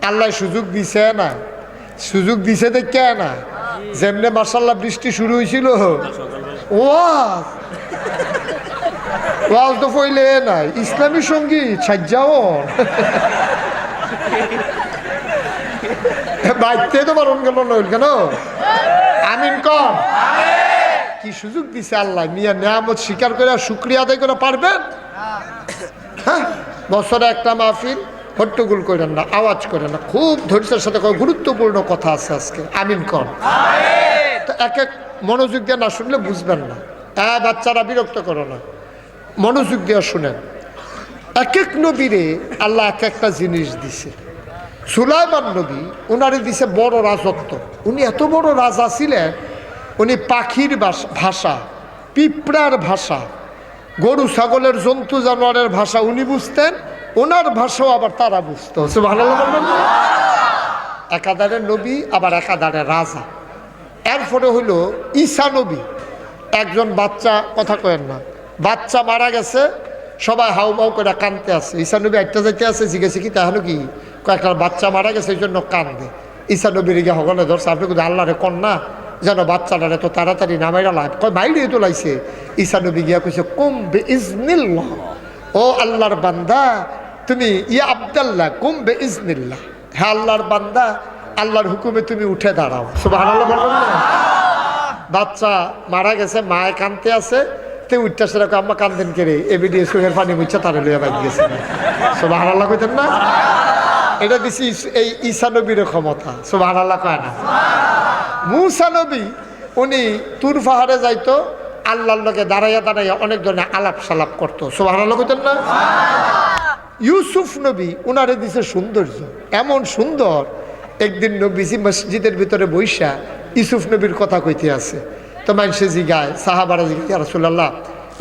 A: আল্লাহ সুযোগ দিছে না, সুযোগ দিছে দেখে না, যেমনে মাশাআল্লাহ বৃষ্টি শুরু হয়েছিল, ওয়াজ ওয়াজ তো ফইলে নাই, ইসলামী সঙ্গীত সাজ্জাও বাইতে তো বারণ গেল নইল কেন? আমিন কম। কি সুযোগ দিছে আল্লাহ, মিয়া নিয়ামত স্বীকার করে শুকরিয়া আদায় করে পারবেন? হ্যাঁ, বছরে একটা মাহফিল, হট্টগোল করেন না, আওয়াজ করেন না, খুব ধৈর্যের সাথে গুরুত্বপূর্ণ কথা আছে আজকে। আমিন কম। তো এক এক মনোযোগ দিয়ে না শুনলে বুঝবেন না। বাচ্চারা বিরক্ত করো না, মনোযোগ দিয়ে শুনেন। এক এক নবীরে আল্লাহ এক একটা জিনিস দিছে। সুলাইমান নবী, উনারে দিছে বড় রাজত্ব। উনি এত বড় রাজা ছিলেন, উনি পাখির ভাষা, পিঁপড়ার ভাষা, গরু ছাগলের জন্তু জানোয়ারের ভাষা উনি বুঝতেন, ওনার ভাষাও আবার তারা বুঝতো। সুবহানাল্লাহ বলবেন না? একাধারে নবী আবার একাধারে রাজা। এরপরে হইল ঈসা নবী, একজন বাচ্চা, কথা কয়েন না, বাচ্চা মারা গেছে, সবাই হাউমাউ করে কানতে আছে। ঈসা নবী একটা যাইতে আছে, জিজ্ঞেস কি তাহলে কি কয়েকটা বাচ্চা মারা গেছে, এই জন্য কান্দে। ঈসা নবীর গিয়ে হগলে ধরছে, আপনি কিন্তু আল্লাহরে কন্যা যেন বাচ্চাটা এত তাড়াতাড়ি নামাইরা লাভ কয়, বাইরে তো লাইছে। ঈসা নবী গিয়া কইছে, কুম বে ইজনিল্লাহ, ও আল্লাহর বান্দা তুমি, ইয়া আব্দাল্লাহ কুম বে ইজনিল্লাহ, হ্যাঁ আল্লাহর বান্দা, আল্লাহর হুকুমে তুমি উঠে দাঁড়াও। সুবহানাল্লাহ বলবেন না? বাচ্চা মারা গেছে, মায়ে কানতে আছে, তে উঠতে সেরকম আম্মা কান্দেন কেড়ে এবিডি চোখের পানি মুচ্ছা তারা লইয়া বাইক গেছে। সুবহানাল্লাহ কইতেন না? এটা দিছি এই ঈসা নবীর ক্ষমতা। সুবহানাল্লাহ কয় না? মূসা নবী, উনি তুর পাহাড়ে যাইতো, আল্লাহর লগে দাঁড়াইয়া দাঁড়াইয়া অনেক ধরনের আলাপ সালাপ করতো। সুবহানাল্লাহ কইতেন না? ইউসুফ নবী, উনারে দিছে সৌন্দর্য, এমন সুন্দর, একদিন নবীজি মসজিদের ভিতরে বইসা ইউসুফ নবীর কথা কইতে আছে। তো মানুষে জিগায়, সাহাবারা জিগায়, ইয়া রাসূলুল্লাহ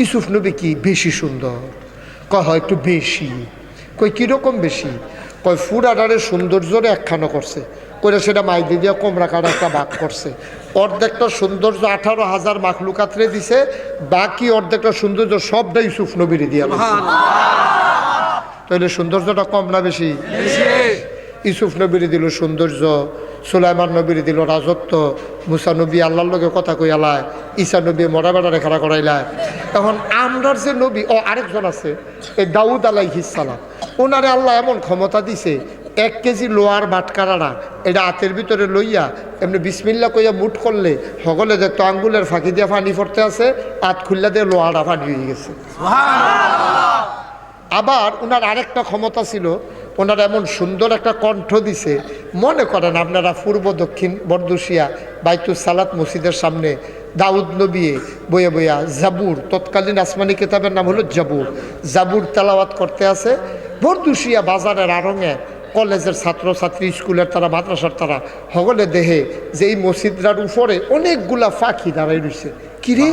A: ইউসুফ নবী কি বেশি সুন্দর? কয় হয় একটু বেশি। কই কীরকম বেশি? কয় ফুরাডারে সৌন্দর্যরে একখানো করছে, করে সেটা মাইদি দিয়ে কোমরা কাটা একটা ভাগ করছে। অর্ধেকটা সৌন্দর্য 18,000 মাখলুকাতরে দিছে, বাকি অর্ধেকটা সৌন্দর্য সবটা ইউসুফ নবীরে দিয়া দিছে। তাহলে সৌন্দর্যটা কম না বেশি? ইউসুফ নবীরে দিল সৌন্দর্য, সুলাইমান নবীরে দিল রাজত্ব, মুসা নবী আল্লাহর লগে কথা কইয়ালায়, ঈসা নবী মরা বেড়ারে খাড়া করাইলায়। এখন আমরার যে নবী, ও আরেকজন আছে, এই দাউদ আলাইহিস সালাম, ওনারে আল্লাহ এমন ক্ষমতা দিছে, 1 কেজি লোহার বাটকারারা এটা হাতের ভিতরে লইয়া এমনি বিসমিল্লাহ কইয়া মুঠ করলে সকলে দেখতো আঙ্গুলের ফাঁকি দিয়ে পানি পড়তে আছে, হাত খুললা দিয়ে লোহাটা পানি হয়ে গেছে। আবার ওনার আরেকটা ক্ষমতা ছিল, ওনার এমন সুন্দর একটা কণ্ঠ দিছে। মনে করেন আপনারা পূর্ব দক্ষিণ বরদুশিয়া বাইতুল সালাত মসজিদের সামনে দাউদ নবী বইয়া বইয়া জাবুর, তৎকালীন আসমানি কিতাবের নাম হলো জাবুর, জাবুর তেলাওয়াত করতে আছে। বরদুশিয়া বাজারের আড়ঙে কলেজের ছাত্রছাত্রী, স্কুলের তারা, মাদ্রাসার তারা সকলে দেহে যে এই মসজিদটার উপরে অনেকগুলা ফাঁকি দাঁড়াই রয়েছে। কিরে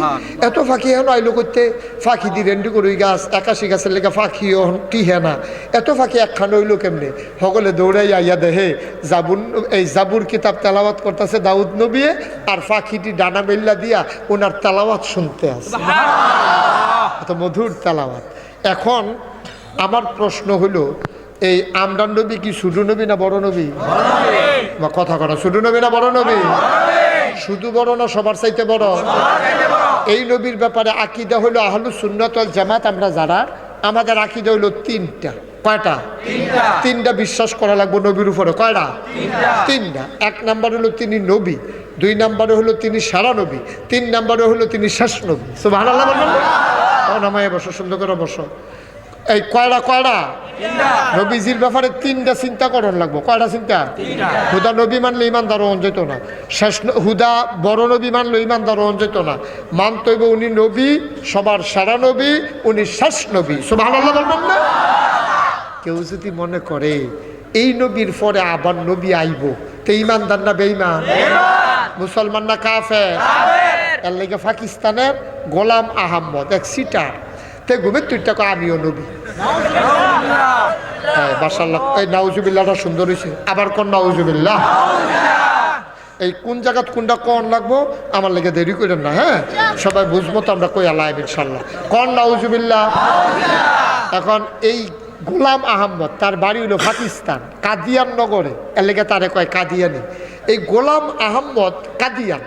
A: এত ফাঁকি এখন আইলো করতে? ফাঁকি দি রেন্ডি করুই গাছ, 81 গাছের লেগে ফাঁকি টিহে না, এত ফাঁকি একখান হইল কেমনে? সকলে দৌড়াই আইয়া দেহে জাবুর, এই জাবুর কিতাব তেলাওয়াত করতেছে দাউদ নবী, আর ফাঁকিটি ডানা মেল্লা দিয়া ওনার তেলাওয়াত শুনতে আছে, এত মধুর তেলাওয়াত। এখন আমার প্রশ্ন হইল, এই আমরান নবী কি ছোট নবী না বড় নবী? বা কথা করা, ছোট নবী না বড় নবী? শুধু বড় না সবার চাইতে বড়? এই নবীর ব্যাপারে আকীদা হলো আহলুস সুন্নাত ওয়াল জামাত, আমরা যারা, আমাদের আকীদা হলো 3টা। কয়টা? 3টা বিশ্বাস করা লাগবে নবীর উপরে। কয়টা? 3টা। 1 নাম্বার হলো তিনি নবী, 2 নাম্বারে হলো তিনি সারা নবী, 3 নাম্বারে হলো তিনি শেষ নবী। সুবহানাল্লাহ বলবেন না? নামায় বসো, সুন্দর করে বসো। এই কয়টা নবীজির ব্যাপারে 3টা চিন্তা করণ লাগবো। কয়টা চিন্তা? হুদা নবী মানলে ইমানদার হন যেত না, শেষ হুদা বড় নবী মানলে ইমানদার হন যেত না, মানতে হইব উনি নবী, সবার সারা নবী, উনি শেষ নবী। সুবহানাল্লাহ বলবেন না? কেউ যদি মনে করে এই নবীর পরে আবার নবী আইব, তো ইমানদার না বেঈমান? মুসলমান না কাফের? এর লেগে পাকিস্তানের গোলাম আহমদ এক সিটার, তে ঘুমের তুইটা কয় আমিও নবী। মাশাআল্লাহ, এই নাউজুবিল্লাহটা সুন্দর হয়েছে। আবার কোন নাউজুবিল্লাহ? এই কোন জায়গাত কোনটা কন লাগবো আমার লেগে দেরি করেন না, হ্যাঁ সবাই বুঝবো তো আমরা কই আল্লাহ ইনশাল্লাহ কন নাউজুবিল্লাহ। এখন এই গোলাম আহমদ তার বাড়ি হলো পাকিস্তান কাদিয়ান নগরে, এর লেগে তারে কয় কাদিয়ানি। এই গোলাম আহমদ কাদিয়ান,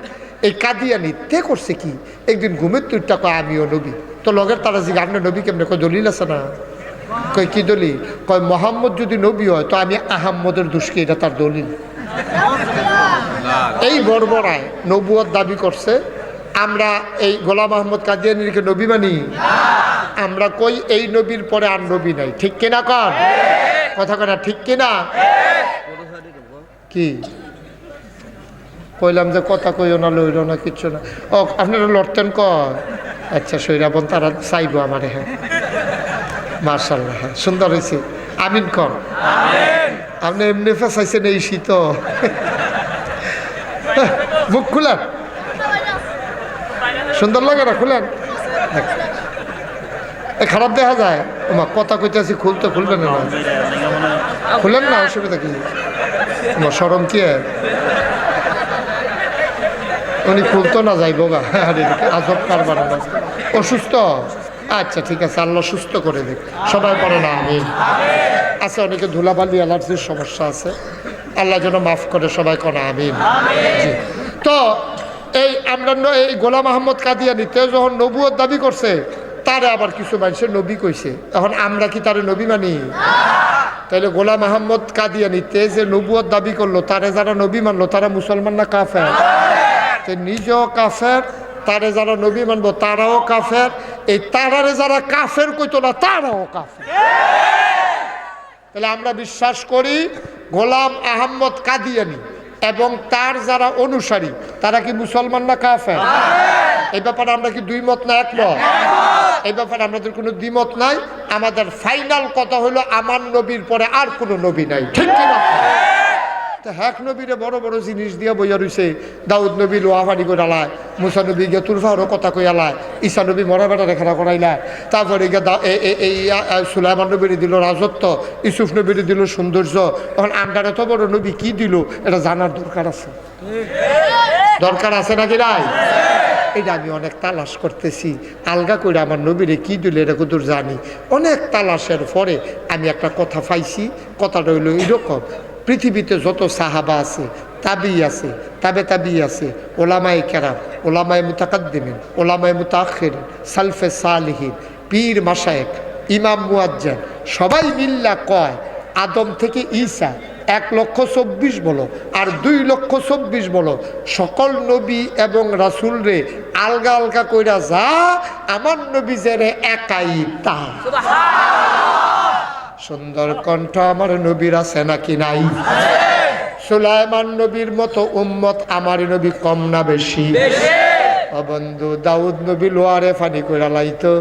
A: এই কাদিয়ানি তে করছে কি, একদিন ঘুমের তুইটা কয় আমিও নবী। তো লগের তারা যে আপনি নবী কেমনে, কয় দলিল আছে না, কয় কি দলিল, কয় মোহাম্মদ যদি নবী হয় তো আমি আহম্মদের দুষ্কি, এটা তার দলিল। এই বর্বরায় নবুয়ত দাবি করছে। আমরা এই গোলাম আহমদ কাদিয়ানিকে নবী মানি? আমরা কই এই নবীর পরে আর নবী নাই, ঠিক কিনা কন, কথা কনা ঠিক কিনা? কি কইলাম যে কথা কইও না, লইল না, কিচ্ছু না। ও আপনারা লড়তেন কয়, আচ্ছা সৈরাবন তারা চাইবো আমার, হ্যাঁ মার্শাল্লাহ, হ্যাঁ সুন্দর হয়েছে, আমিন কন। আপনি এমনি ফেসাইছেন এই শীত, মুখ খুলেন, সুন্দর লাগে না, খুলেন। খারাপ দেখা যায়, ওমা কথা কইতেছি খুলতে খুলবেন না, খুলেন না, অসুবিধা কি, সরম কি উনি খুলতো না যাইব গা, আজব কারবার না, অসুস্থ, আচ্ছা ঠিক আছে, আল্লাহ সুস্থ করে দিক, সবাই পড়ে না আমি আছে, অনেকে ধুলাবালি অ্যালার্জির সমস্যা আছে, আল্লাহ যেন মাফ করে, সবাই করা আমিন। জি, তো এই আমরা এই গোলাম আহমদ কাদিয়ানিতে যখন নবুয়ত দাবি করছে, তারে আবার কিছু মানুষের নবী কইছে, এখন আমরা কি তারে নবী মানি? তাহলে গোলাম আহমদ কাদিয়ানিতে যে নবুয়ত দাবি করলো, তারে যারা নবী মানলো তারা মুসলমান না কাফের? নিজেও কাফের, তারে যারা নবী মানবো তারাও কাফের, এই তারারে যারা কাফের কইতো না তারাও কাফের। তাহলে আমরা বিশ্বাস করি গোলাম আহমদ কাদিয়ানি এবং তার যারা অনুসারী তারা কি মুসলমান না কাফের? এই ব্যাপারে আমরা কি দুই মত না একমত? এই ব্যাপারে আমাদের কোনো দ্বিমত নাই। আমাদের ফাইনাল কথা হলো আমার নবীর পরে আর কোনো নবী নাই, ঠিক কিনা? তো হ্যাক নবীরে বড় বড় জিনিস দিয়ে বইয়া রয়েছে, দাউদ নবী লোহাফানি করে আলায়, মুসা নবী গিয়ে তুরফারও কথা কই আলায়, ঈসা নবী মরা বেটা রেখা করাইলায়, তারপরে এই সুলাইমান নবীরে দিল রাজত্ব, ইউসুফ নবীরে দিল সৌন্দর্য। এখন আমরা এত বড় নবী কি দিল এটা জানার দরকার আছে, দরকার আছে নাকি নাই? এটা আমি অনেক তালাশ করতেছি, আলগা করে আমার নবীরে কি দিল এটা কত জানি। অনেক তালাশের পরে আমি একটা কথা পাইছি, কথাটা হইল এরকম, পৃথিবীতে যত সাহাবা আছে, তাবি আছে, তাবি আছে, ওলামায়ে কেরাম, ওলামায়ে মুতাকাদ্দিমিন, ওলামায়ে মুতাআখিরিন, সালফে সালিহিন, পীর মাশায়েখ, ইমাম মুয়াজ্জিন, সবাই মিল্লা কয় আদম থেকে ঈসা 1,24,000 বলো আর 2,24,000 বলো, সকল নবী এবং রাসূল রে আলগা আলগা কইরা যা, আমার নবী জেরে একাই তা। সুন্দর কণ্ঠ আমার নবীর আছে নাকি নাই? সুলাইমান নবীর মতো উম্মত আমার নবী কম না বেশি? বন্ধু দাউদ নবী লোয়ারে ফানি কইরা লাইতো,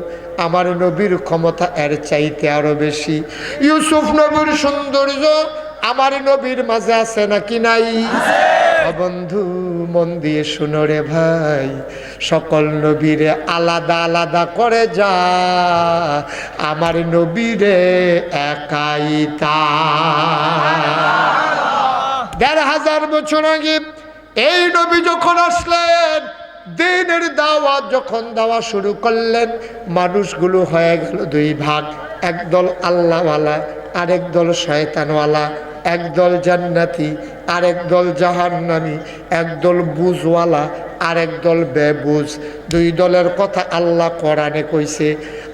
A: আমার নবীর ক্ষমতা এর চাইতে আরো বেশি। ইউসুফ নবীর সৌন্দর্য আমার নবীর মাঝে আছে নাকি নাই? বন্ধু মন দিয়ে শুনো রে ভাই, সকল নবীরে আলাদা আলাদা করে যা, আমার নবীরে একাই তা। ১,৫০০ বছর আগে এই নবী যখন আসলেন, দিনের দাওয়াত যখন দেওয়া শুরু করলেন, মানুষগুলো হয়ে গেল দুই ভাগ, একদল আল্লাহওয়ালা আরেক দল শয়তানওয়ালা, একদল জান্নাতি আরেক দল জাহান্নামী, একদল বুঝওয়ালা আরেক দল বেবুঝ। দুই দলের কথা আল্লাহ কোরআনে কইছে।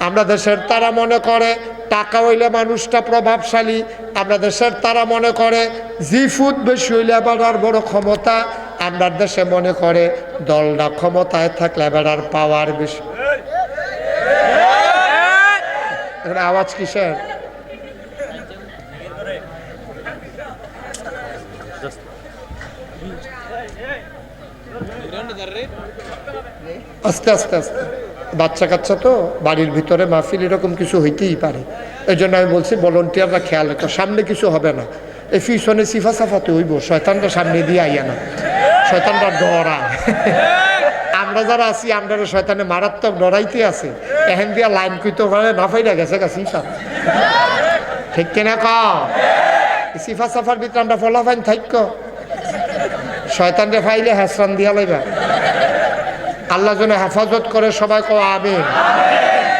A: আমরা দেশের তারা মনে করে টাকা হইলে মানুষটা প্রভাবশালী, আমরা দেশের তারা মনে করে জিফুত বেশি হইলে আবার আর বড় ক্ষমতা, আমরা দেশে মনে করে দলটা ক্ষমতায় থাকলে আবার আর পাওয়ার বেশি। আওয়াজ কিসের? আস্তে আস্তে আস্তে, বাচ্চা কাচ্চা তো বাড়ির ভিতরে মাহফিল এরকম কিছু হইতেই পারে, এই জন্য আমি বলছি ভলেন্টিয়াররা খেয়াল রাখো, সামনে কিছু হবে না, এই পিছনে সিফা সাফাতে হইব, শয়তানটা সামনে দিয়ে আইয়া না, শয়তানটা ডরায়। আমরা যারা আছি আমরা শয়তানে মারাত্মক ডরাইতে আছে, এহেন দিয়া লাইন কইতে পারে না ফাইরা গেছে গা সিফা, ঠিক কিনা কও? সিফা সাফার ভিতরে আমরা ফলাফাইন থাইক, শয়তানরে ফাইলে হাসরান দিয়া লাইবা। আল্লাহ যেন হেফাজত করে, সবাই কও আমিন,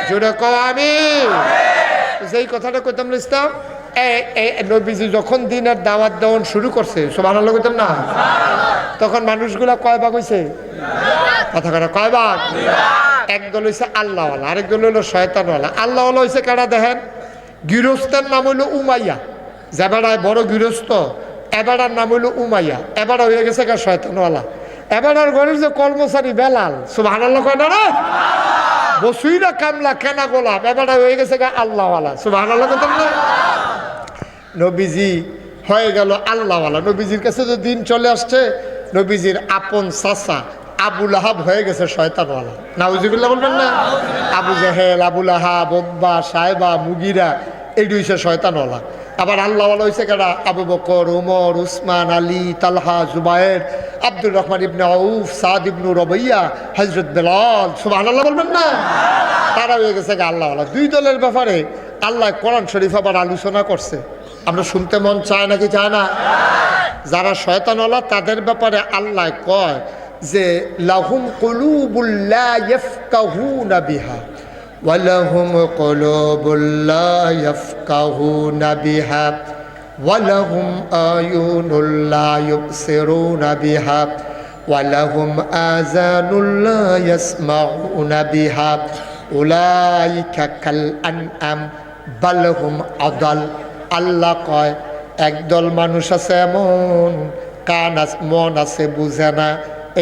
A: জোরে কও আমিন। যেই কথাটা কইতাম ইসলাম, নবীজি যখন দিনের দাওয়াত দেওয়ান শুরু করছে, সুবহানাল্লাহ কইতাম না, তখন মানুষগুলা কয় ভাগ হইছে? কথা কথা কয় ভাগ? একদল হইছে আল্লাহওয়ালা, আরেক দল হইলো শয়তানওয়ালা। আল্লাহওয়ালা হইছে কারা দেখেন, গৃহস্থের নাম হইলো উমাইয়া, যে বেড়ায় বড় গৃহস্থ, এবারার নাম হইলো উমাইয়া, এবারা হয়ে গেছে গা শয়তানওয়ালা। এবারার ঘরের যে কর্মচারী বেলাল, সুবহানাল্লাহ কয় না রে, বসুইরা কামলা কেনা গোলাপ, এবারা হয়ে গেছে গা আল্লাহওয়ালা, সুবহানাল্লাহ কইতাম না। নবীজি হয়ে গেল আল্লাহওয়ালা। নবীজির কাছে তো দিন চলে আসছে, নবীজির আপন চাচা আবু লাহাব হয়ে গেছে শয়তানওয়ালা। নাউজুবিল্লাহ বলবেন না? আবু জাহেল, আবু লাহাব, উতবা, সাইবা, মুগিরা, এইটি হইছে শয়তানওয়ালা। আবার আল্লাহওয়ালা হইছে কারা? আবু বকর, উমর, উসমান, আলী, তালহা, জুবায়ের, আব্দুর রহমান ইবনে আউফ, সাদ ইবনু রবিয়া, হযরত বেলাল, সুবহানাল্লাহ বলবেন না? তারা হয়ে গেছে আল্লাহওয়ালা। দুই দলের ব্যাপারে আল্লাহ কোরআন শরীফ আবার আলোচনা করছে, আমরা শুনতে মন চায় নাকি চায় না? যারা শয়তানওয়ালা তাদের ব্যাপারে আল্লাহ কয় যে লাহুম কুলুবুল লা ইয়াফকাহুনা বিহা ওয়া লাহুম কুলুবুল লা ইয়াফকাহুনা বিহা ওয়া লাহুম আয়ুনুল লা ইউবসিরুনা বিহা ওয়া লাহুম আযানুল লা ইয়াসমাউনা বিহা উলাইকা কাল আনআম বাল হুম আদাল। আল্লাহ কয় একদল মানুষ আছে এমন, কান আছে, মন আছে, বুঝে না।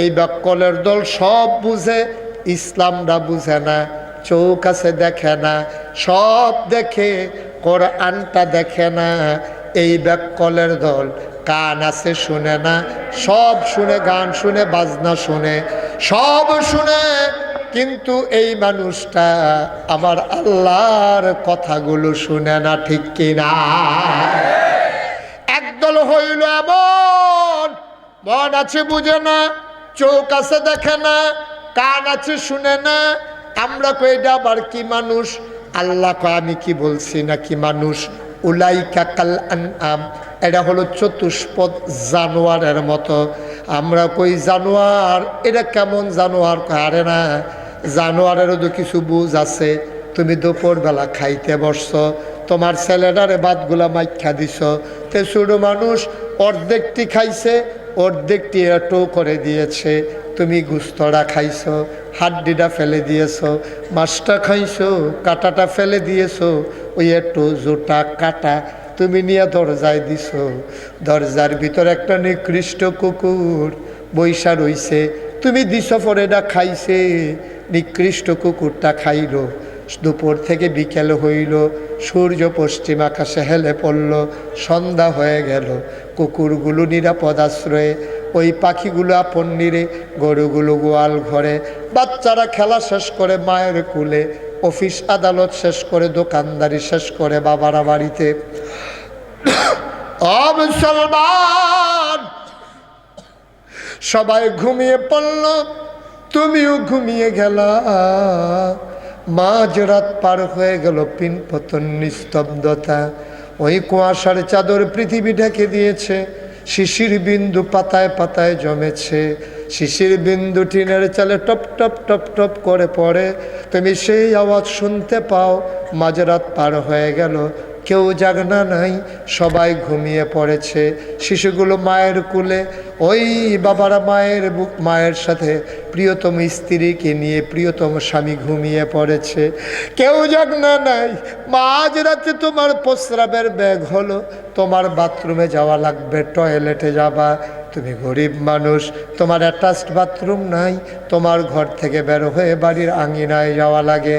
A: এই ব্যাকলের দল সব বুঝে, ইসলামটা বুঝে না। চোখ আছে, দেখে না, সব দেখে, কোরআনটা দেখে না। এই ব্যাকলের দল কান আছে, শুনে না, সব শুনে, গান শুনে, বাজনা শুনে, সব শুনে, কিন্তু এই মানুষটা আমার আল্লাহর কথাগুলো শুনে না, ঠিক কিনা? একদল হইল এমন, মন আছে, বুঝে না, চোখ আছে, দেখে না, কান আছে, শুনে না। আমরা কই এটা আবার কি মানুষ? আল্লাহ কয় আমি কি বলছি নাকি মানুষ? উলাইকা কাল আনআম, এটা হলো চতুষ্পদ জানোয়ারের মতো। আমরা কই জানোয়ার, এটা কেমন জানোয়ার? আরে না, জানোয়ারেরও তো কিছু বুঝ আছে। তুমি দুপুরবেলা খাইতে বসছো, তোমার ছেলেটারে ভাতগুলা মাইখা দিছ, তে ছোটো মানুষ অর্ধেকটি খাইছে, অর্ধেকটি এটো করে দিয়েছে। তুমি গুস্তটা খাইছো, হাড্ডিটা ফেলে দিয়েছো, মাছটা খাইছো, কাঁটাটা ফেলে দিয়েছো, ওই একটু জোটা কাটা তুমি নিয়ে দরজায় দিছো। দরজার ভিতর একটা নিকৃষ্ট কুকুর বৈশা রইছে, তুমি দিছ পরে এটা খাইছে। নিকৃষ্ট কুকুরটা খাইল, দুপুর থেকে বিকেল হইল, সূর্য পশ্চিম আকাশে হেলে পড়ল, সন্ধ্যা হয়ে গেল। কুকুরগুলো নিরাপদ আশ্রয়ে, ওই পাখিগুলো আপন নিরে, গরুগুলো গোয়াল ঘরে, বাচ্চারা খেলা শেষ করে মায়ের কুলে, অফিস আদালত শেষ করে, দোকানদারি শেষ করে বাবারা বাড়িতে। মুসলমান সবাই ঘুমিয়ে পড়ল, তুমিও ঘুমিয়ে গেলা। মাঝরাত পার হয়ে গেল, পিনপতন, নিস্তব্ধতা, ওই কুয়াশার চাদর পৃথিবী ঢেকে দিয়েছে। শিশির বিন্দু পাতায় পাতায় জমেছে, শিশির বিন্দু টিনের চালে টপ টপ টপ টপ করে পড়ে। তুমি সেই আওয়াজ শুনতে পাও। মাঝরাত পার হয়ে গেল, কেউ জাগনা নাই, সবাই ঘুমিয়ে পড়েছে। শিশুগুলো মায়ের কুলে, ওই বাবারা মায়ের সাথে প্রিয়তম স্ত্রীকে নিয়ে প্রিয়তম স্বামী ঘুমিয়ে পড়েছে, কেউ জাগনা নাই। মাঝরাতে তোমার প্রস্রাবের ব্যাগ হলো, তোমার বাথরুমে যাওয়া লাগবে, টয়লেটে যাবা। তুমি গরিব মানুষ, তোমার অ্যাটাচড বাথরুম নাই, তোমার ঘর থেকে বের হয়ে বাড়ির আঙিনায় যাওয়া লাগে।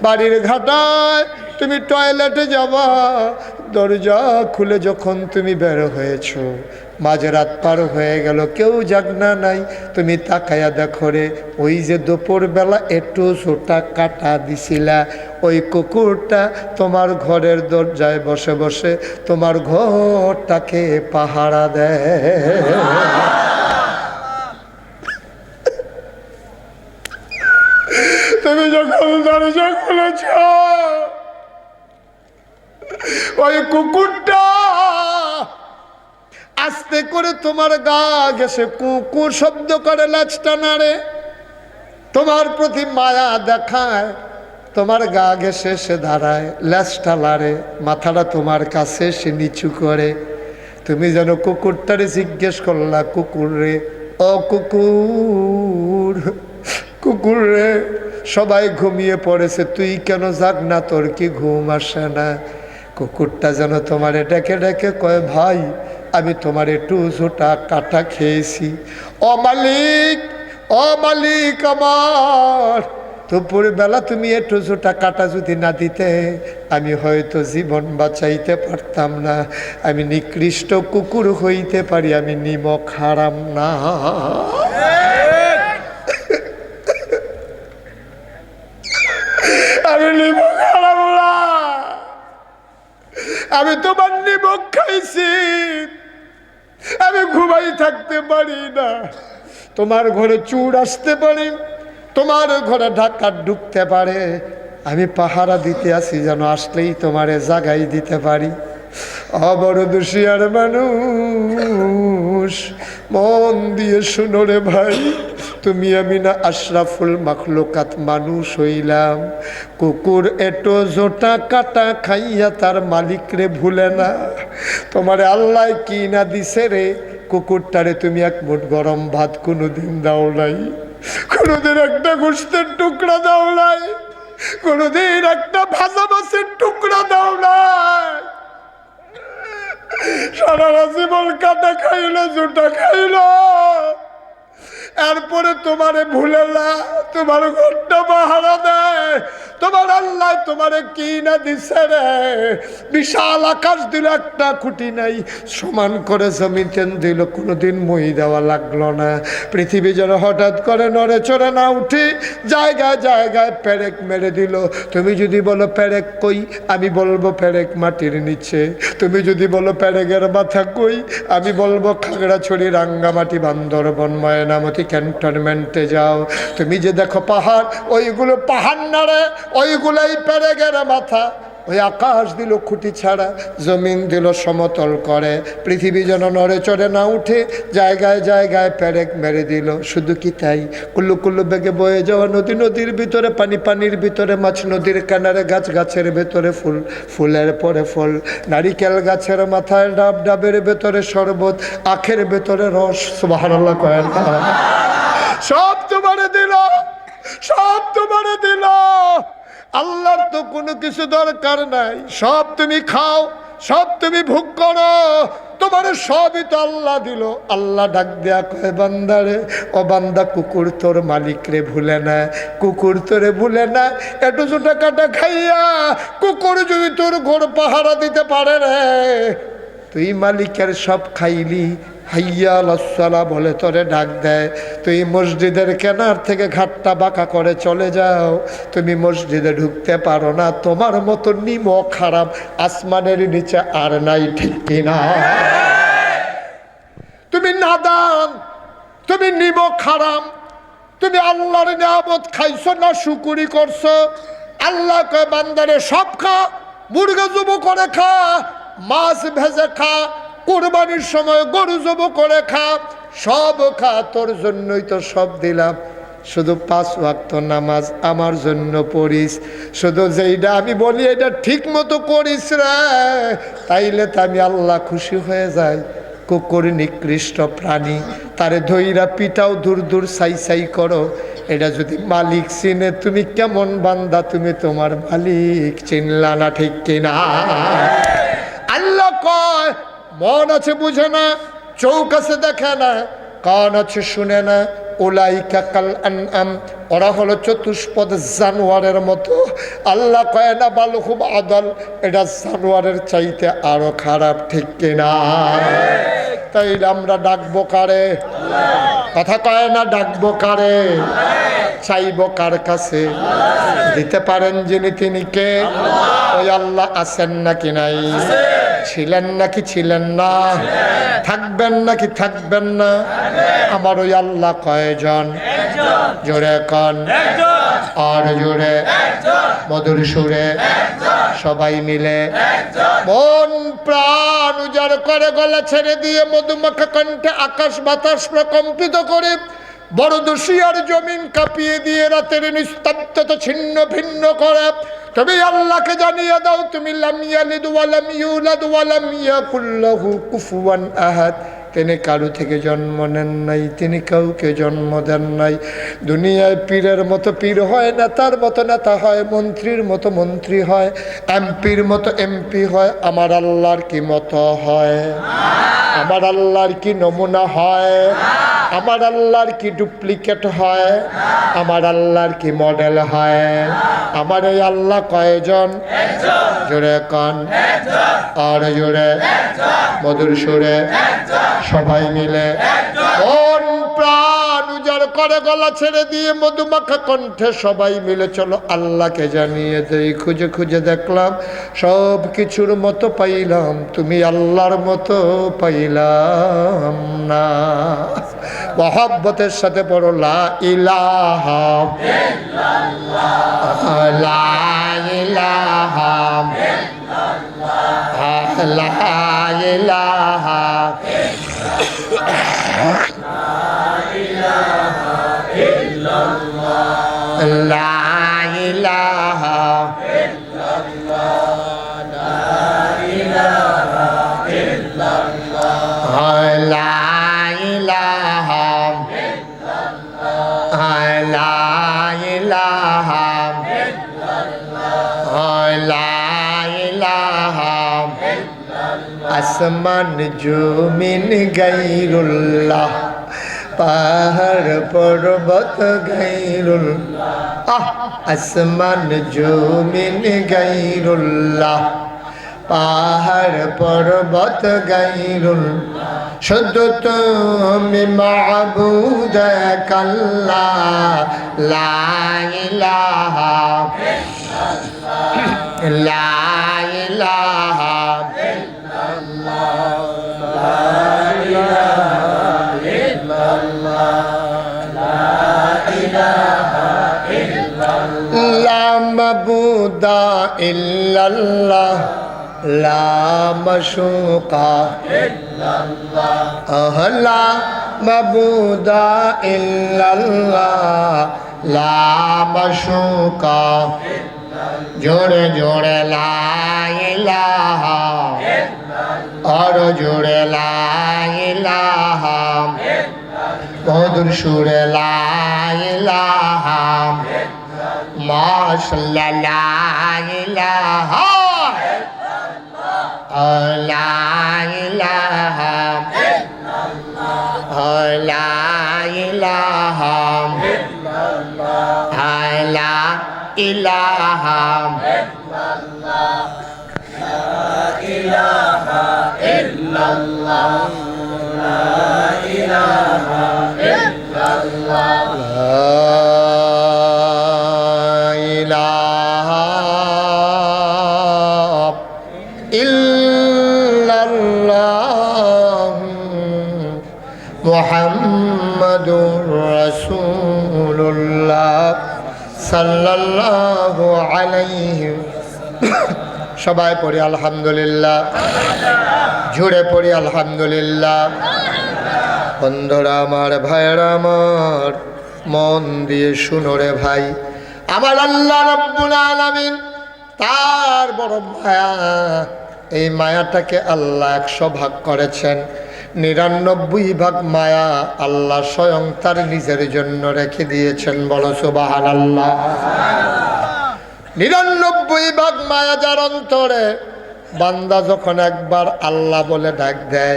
A: বাড়ির ঘাটায় তুমি টয়লেটে যাবা, দরজা খুলে যখন তুমি বের হয়েছো, মাঝরাত পার হয়ে গেল, কেউ জাগনা নাই। তুমি তাকায়া দেখো রে, ওই যে দুপুরবেলা একটু ছোটা কাটা দিছিলা, ওই কুকুরটা তোমার ঘরের দরজায় বসে বসে তোমার ঘরটাকে পাহারা দেয়। তুমি যখন দরজা খুলেছ, ওই কুকুরটা আস্তে করে তোমার গা ঘেসে কুকুর শব্দ করে লেজটা নাড়ে, তোমার প্রতি মায়া দেখায়, তোমার গা ঘেসে সে দাঁড়ায়, লেজটা লাড়ে, মাথাটা তোমার কাছে সে নিচু করে। তুমি যেন কুকুরটারে জিজ্ঞেস করলা, কুকুর রে, ও কুকুর, কুকুর রে, সবাই ঘুমিয়ে পড়েছে, তুই কেন জাগ না, তোর কি ঘুম আসে না? কুকুরটা যেন তোমারে ডেকে ডেকে কয়, ভাই আমি তোমার একটু ঝোটা কাটা খেয়েছি, ও মালিক, ও মালিক আমার, দুপুর বেলা তুমি একটু ঝোটা কাটা যদি না দিতে আমি হয়তো জীবন বাঁচাইতে পারতাম না, আমি নিকৃষ্ট কুকুর হইতে পারি, আমি নিমক হারাম না। আমি নিমক হারাম না, আমি তোমার নিমক খাইছি, আমি ঘুমাই থাকতে পারি না, তোমার ঘরে চুর আসতে পারে, তোমার ঘরে ডাকাত ঢুকতে পারে, আমি পাহারা দিতে আসি যেন আসলেই তোমারে জাগাই দিতে পারি। বড় দুশিয়ার মানুষ, মন দিয়ে শুনো রে ভাই, তুমি আমি না আশরাফুল মাখলুকাত মানুষ হইলাম। কুকুর এটো জোটা কাটা খাইয়া তার মালিক রে ভুলে না। তোমারে আল্লাহ কি না দিছে রে, কুকুরটারে তুমি এক মুঠ গরম ভাত কোনোদিন দাও নাই, কোনোদিন একটা গোশতের টুকরা দাও নাই, কোনোদিন একটা ভাজা মাছের টুকরা দাও নাই। সারা জীবন কাটা খাইলো, জুটা খাইলো, এরপরে তোমারে ভুলে না, তোমার ঘরটা পাহারা দেয়। তোমার আল্লাহ তোমারে কি না দিছে রে, বিশাল আকাশ দিল, একটা খুঁটি নাই, সমান করে জমিন দিল, কোনোদিন মই দেওয়া লাগলো না। পৃথিবী যেন হঠাৎ করে নড়ে চড়ে না উঠে জায়গায় জায়গায় পেরেক মেরে দিল। তুমি যদি বলো পেরেক কই, আমি বলবো পেরেক মাটির নিচে। তুমি যদি বলো পেরেকের মাথা কই, আমি বলবো খাগড়াছড়ি, রাঙ্গামাটি, বান্দরবন, ময়নামতি ক্যান্টনমেন্টে যাও। তুমি যে দেখো পাহাড়, ওইগুলো পাহাড় নাড়ে, ওইগুলাই পেরেকের মাথা। ওই আকাশ দিল খুঁটি ছাড়া, জমিন দিল সমতল করে, পৃথিবী যেন নড়ে চড়ে না উঠে জায়গায় জায়গায় পেরেক মেরে দিল। শুধু কি তাই, কুল্লু কুল্লু বেগে বয়ে যাওয়া নদী, নদীর ভিতরে পানি, পানির ভিতরে মাছ, নদীর কিনারে গাছ, গাছের ভেতরে ফুল, ফুলের পরে ফল, নারিকেল গাছের মাথায় ডাব, ডাবের ভেতরে শরবত, আখের ভেতরে রস। সুবহানাল্লাহ কয় না? সব তোমারে দিল, সব তোমারে দিল। আল্লাহর তো কোনো কিছু দরকার নাই, সব তুমি খাও, সব তুমি ভোগ করো, তোমার সবই তো আল্লাহ দিল। আল্লাহ ডাক দেয়া কয়, বান্দারে, ও বান্দা, কুকুর তোর মালিক রে ভুলে না, কুকুর তোরে ভুলে না। একটু ছোটা কাটা খাইয়া কুকুর যদি তোর ঘর পাহারা দিতে পারে রে, তুই মালিকের সব খাইলি, হাইয়া আলাস-সালাহ বলে তোরে ডাক দেয়, তুই মসজিদের কেনার থেকে ঘাটটা বাঁকা করে চলে যাও, তুমি মসজিদে ঢুকতে পারো না। তোমার মতো নিমক হারাম আসমানের নিচে আর নাই, ঠিক কিনা? তুমি নাদান, তুমি নিমক হারাম, তুমি আল্লাহর নিয়ামত খাইছো না, শুকুরি করছো। আল্লাহ কয়, বান্দারে সব খা, মুরগা জব করে খা, মাছ ভেজে খা, কুরবানির সময় গরু জব করে খা, সব খা, তোর জন্যই তো সব দিলাম। শুধু 5 ওয়াক্ত নামাজ আমার জন্য পড়িস, শুধু যেইটা আমি বলি এটা ঠিক মতো করিস রে, তাইলে তো আমি আল্লাহ খুশি হয়ে যাই। কুকুর নিকৃষ্ট প্রাণী, তারে ধইরা পিটাও, দূর দূর সাই সাই করো, এটা যদি মালিক চিনে, তুমি কেমন বান্দা, তুমি তোমার মালিক চিনলা না, ঠিক কিনা? আল্লাহ কয়, মন আছে বুঝে না, চোখ আছে দেখে না, কান আছে শুনে না, উলাইকা কাল আনআম, ওরা হলো চতুষ্পদ জানোয়ারের মতো। আল্লাহ কয় না বাল খুব আদল, এটা জানোয়ারের চাইতে আরো খারাপ, ঠিক কিনা? তাই আমরা ডাকবো কারে? কথা কয় না, ডাকবো কারে? চাইবো কার কাছে? দিতে পারেন যিনি, তিনি কে? ওই আল্লাহ আছেন নাকি নাই? ছিলেন নাকি ছিলেন না? থাকবেন নাকি থাকবেন না? আমার ওই আল্লাহ কয়জন? জোরে কন, আর জোরে, মধুর সুরে, সবাই মিলে মন প্রাণ উজাড় করে গলা ছেড়ে দিয়ে মধুমাখা কণ্ঠে আকাশ বাতাস প্রকম্পিত করে বড় দোষিয়ার জমিন কাঁপিয়ে দিয়ে রাতের নিস্তব্ধতা ছিন্ন ভিন্ন করে তুমি আল্লাহকে জানিয়ে দাও তুমি লাম ইয়ালিদ ওয়া লাম ইউলাদ ওয়া লাম ইয়াকুল লাহু কুফুয়ান আহাদ। তিনি কারো থেকে জন্ম নেন নাই, তিনি কাউকে জন্ম দেন নাই। দুনিয়ায় পীরের মতো পীর হয়, নেতার মতো নেতা হয়, মন্ত্রীর মতো মন্ত্রী হয়, এমপির মতো এমপি হয়। আমার আল্লাহর কি মতো হয়? আমার আল্লাহর কি নমুনা হয়? আমার আল্লাহর কি ডুপ্লিকেট হয়? আমার আল্লাহর কি মডেল হয়? আমার এই আল্লাহ কয়জন? জোরে কান আর জোরে মধুর সুরে সবাই মিলে মন প্রাণ উজাড় করে গলা ছেড়ে দিয়ে মধুমাখা কণ্ঠে সবাই মিলে চলো আল্লাহকে জানিয়ে দেই। খুঁজে খুঁজে দেখলাম সব কিছুর মতো পাইলাম, তুমি আল্লাহর মতো পাইলাম না। মহব্বতের সাথে পড়ো লা ইলাহা ইল্লাল্লাহ, লা ইলাহা ইল্লাল্লাহ, লা ইলাহা ইল্লাল্লাহ, লা ইলাহা আসমান জমিন গায়রুল্লাহ, পাহাড় পর্বত গায়রুল্লাহ। আসমান জমিন গায়রুল্লাহ, পাহাড় পর্বত গায়রুল্লাহ। শুধু তুমি মাবুদ আল্লাহ, লা ইলাহা ইল্লাল্লাহ, লা ইলাহা লা মাবুদা ইল্লাল্লাহ, লা মাশুকা ইল্লাল্লাহ, লা মাবুদা ইল্লাল্লাহ, লা মাশুকা। জোরে জোরে লা ইলাহা আর জোরে লা ইলাহা, মধুর সুরে লা ইলাহা, মাশাআল্লাহ লা ইলাহা লা ইলাহা লা ইলাহা লা ইলাহা ইল্লাল্লাহ, লা ইলাহা ইল্লাল্লাহ, লা ইলাহা ইল্লাল্লাহ, মুহাম্মাদুর রাসূলুল্লাহ সাল্লাল্লাহু আলাইহি। সবাই পড়ি আলহামদুলিল্লাহ, জুড়ে পড়ি আলহামদুলিল্লাহ। বন্ধুরা আমার, ভাইরা আমার, মন দিয়ে শুনো রে ভাই, আমার আল্লাহ রাব্বুল আলামিন তার বড় মায়া, এই মায়াটাকে আল্লাহ 100 ভাগ করেছেন। 99 ভাগ মায়া আল্লাহ স্বয়ং তার নিজের জন্য রেখে দিয়েছেন। বলো সুবহানাল্লাহ। 99 ভাগ মায়া যার অন্তরে, বান্দা যখন একবার আল্লাহ বলে ডাক দেয়,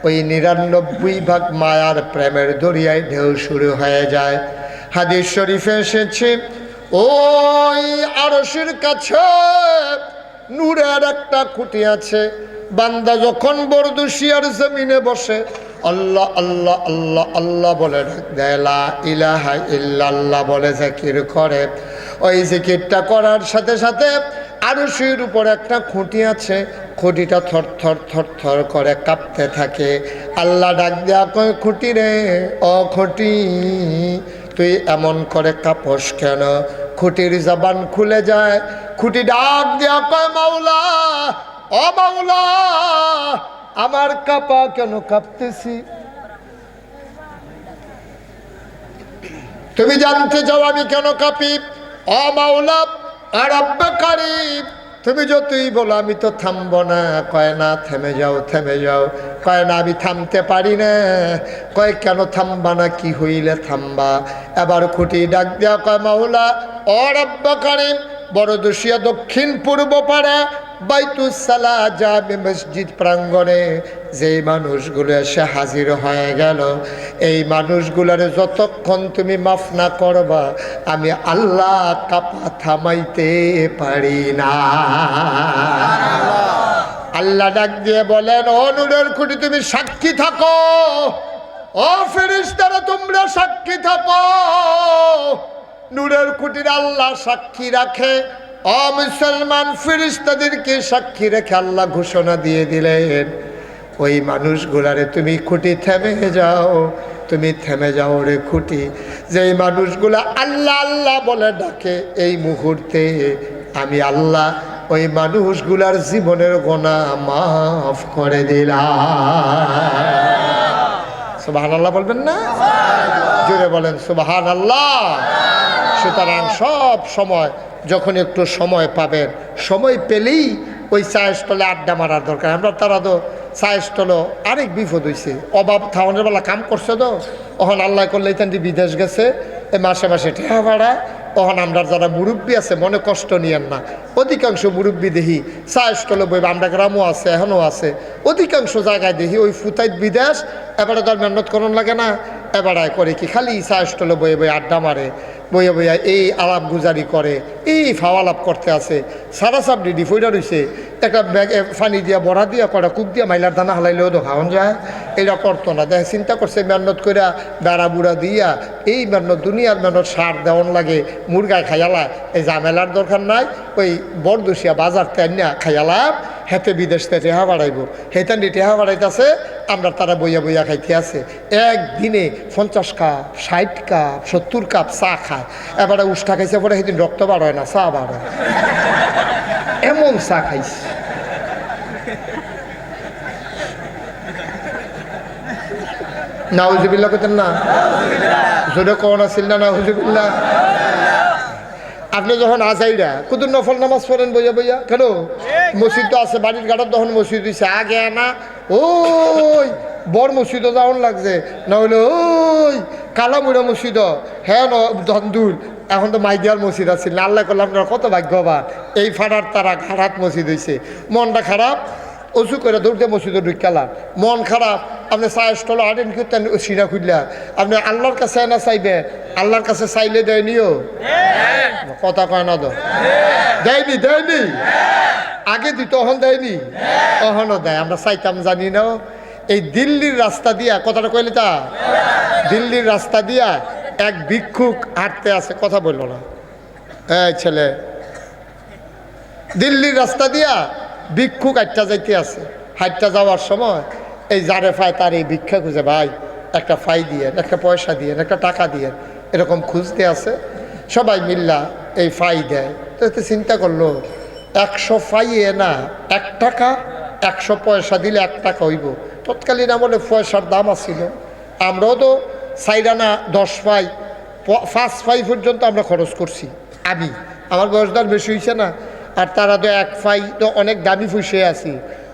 A: ওই 99 ভাগ মায়ার প্রেমের দরিয়ায় ঢেউ শুরু হয়ে যায়। হাদিস শরীফে এসেছে, ওই আরশের কাছে নূরের একটা খুঁটি আছে। বান্দা যখন বরদুশিয়ার জমিনে বসে আল্লাহ আল্লাহ আল্লাহ আল্লাহ বলে ডাক দেয়, লা ইলাহা ইল্লাল্লাহ বলে জিকির করে, ওই জিকিরটা করার সাথে সাথে আরশের উপর একটা খুঁটি আছে, খুঁটিটা থর থর থর থর করে কাঁপতে থাকে। আল্লাহ ডাক দেয়া কয়, খুঁটি রে, ও খুঁটি, তুই এমন করে কাঁপস কেন? খুঁটির জবান খুলে যায়। খুঁটি ডাক দেয়া কয়, মাওলা ও মাওলা আমার কাঁপা কেন কাঁপতেছি? তুমি জানতে চাও আমি কেন কাঁপি? ও মাওলা রব্বে কারীম, তুমি যতই বলো আমি তো থামবো না। কয় না থেমে যাও থেমে যাও। কয় না আমি থামতে পারি না। কয় কেন থামবা না? কি হইলে থামবা? এবার খুঁটি ডাক দেওয়া কয় মাওলা ও রব্বে কারীম, বড় দোষিয়া দক্ষিণ পূর্ব পাড়া বাইতুস সালা জামে মসজিদ প্রাঙ্গণে যেই মানুষগুলো এসে হাজির হয়ে গেল, এই মানুষগুলোর যতক্ষণ তুমি মাফ না করবা আমি আল্লাহ কাপা থামাইতে পারি না। আল্লাহ ডাক দিয়ে বলেন ও নূরের খুঁটি তুমি সাক্ষী থাকো, ও ফেরেশতারা তোমরা সাক্ষী থাকো। নূরের খুঁটির আল্লাহ সাক্ষী রাখে। ও মুসলমান ফেরেশতাদেরকে সাক্ষী রেখে আল্লাহ ঘোষণা দিয়ে দিলেন ওই মানুষগুলারে তুমি খুঁটি থেমে যাও, তুমি থেমে যাও রে খুঁটি। যেই মানুষগুলা আল্লাহ আল্লাহ বলে ডাকে এই মুহূর্তে আমি আল্লাহ ওই মানুষগুলার জীবনের গুনাহ মাফ করে দিলাম। সুবহানাল্লাহ বলবেন না? জোরে বলেন সুবহানাল্লাহ। সুতরাং সব সময় যখন একটু সময় পাবেন, সময় পেলেই ওই চায়ের স্টলে আড্ডা মারার দরকার। আমরা তারা তো চায়ের স্টলও আরেক বিপদ হয়েছে, অভাব থাউনের বেলা কাম করছে তো ওখান আল্লাহ করলে তান্তি বিদেশ গেছে, এই মাসে মাসে ঠেহা ভাড়া। ওখান আমরা যারা মুরব্বী আছে মনে কষ্ট নিয়েন না, অধিকাংশ মুরব্বী দেখি চায়ের স্টলে বইবে, আমরা গ্রামও আছে এখনও আছে, অধিকাংশ জায়গায় দেখি ওই ফুতাইত বিদেশ এবারে তার মেহনত করন লাগে না, এবারে করে কি খালি চায়ের স্টলে বয়ে বয়ে আড্ডা মারে, বইয়া বইয়া এই আলাপ গুজারি করে, এই ফাওয়ালাপ করতে আছে। সারা সাপ ডিডি ফইরা রয়েছে, একটা ব্যাগে পানি দিয়া বড়া দিয়া কটা কুক দিয়া মাইলার দানা হালাইলেও তো খাওয়ান যায়। এটা করতো না, দেখে চিন্তা করছে মেহনত কইরা বেড়া বুড়া দিয়া এই মেহনত দুনিয়ার মেহনত সার দেওয়ান লাগে, মুরগায় খাইয়ালা, এই ঝামেলার দরকার নাই। ওই বরদুসিয়া বাজার তেনা খাইয়ালাম, হেতে বিদেশ থেকে টেহা বাড়াইব, হেতান্ডি টেহা বাড়াইতেছে, আমরা তারা বইয়া বইয়া খাইতে আছে। একদিনে 50 কাপ 60 কাপ 70 কাপ চা খায়। এবারে উষ্ঠা খাইছে পরে সেদিন রক্ত বাড়ায় না, চা বাড়ায়, এমন চা খাইছে। নাউজুবিল্লাহ কইতেন না? জোরে কোন আছিল না নাউজুবিল্লাহ? আপনি যখন আজাইরা কুতুর নফল নামাজ পড়েন বইয়া বইয়া, কেন মসজিদ তো আছে বাড়ির গাড়ার, তখন মসজিদ হয়েছে আগে না ওই বড় মসজিদও যাওয়ান লাগছে, না হলে ওই কালামুড়া মসজিদ, হ্যাঁ ধন্দুল, এখন তো মাইদিয়ার মসজিদ আছে। আল্লাহ করলে আপনারা কত ভাগ্যবান, এই ফাড়ার তারা ঘাড়াত মসজিদ হয়েছে। মনটা খারাপ, অজু করে দৌড়তে মসজিদে ঢুকালাম, মন খারাপ, আপনি চায়ের স্টল আনেন কি সিনা খুললা, আপনি আল্লাহর কাছে না চাইবেন, আল্লাহর কাছে চাইলে দেয়নিও, কথা কয় না তো, দেয়নি দেয়নি, আগে দিত তখন দেয়নি, তখনও দেয়, আমরা চাইতাম জানি না। এই দিল্লির রাস্তা দিয়া, কথাটা কইলে তা দিল্লির রাস্তা দিয়া এক ভিক্ষুক হাঁটতে আছে, কথা বললো না এই ছেলে, দিল্লির রাস্তা দিয়া ভিক্ষুক হাঁটটা যাইতে আছে। হাঁটটা যাওয়ার সময় এই যারে ফায় তার এই ভিক্ষা খুঁজে, ভাই একটা ফাই দিয়েন, একটা পয়সা দিয়েন, একটা টাকা দিয়েন, এরকম খুঁজতে আছে। সবাই মিল্লা এই ফাই দেয়। তো চিন্তা করলো 100 ফাইয়ে না 1 টাকা, 100 পয়সা দিলে 1 টাকা হইব। তৎকালীন আমলে পয়সার দাম আছিল। আমরাও তো 4 আনা 10 ফাই 5 ফাই পর্যন্ত আমরা খরচ করছি। আমি আমার বয়সদার বেশি হয়েছে না, আর তারা তো 1 ফাই তো অনেক দামি পয়সায় আছি,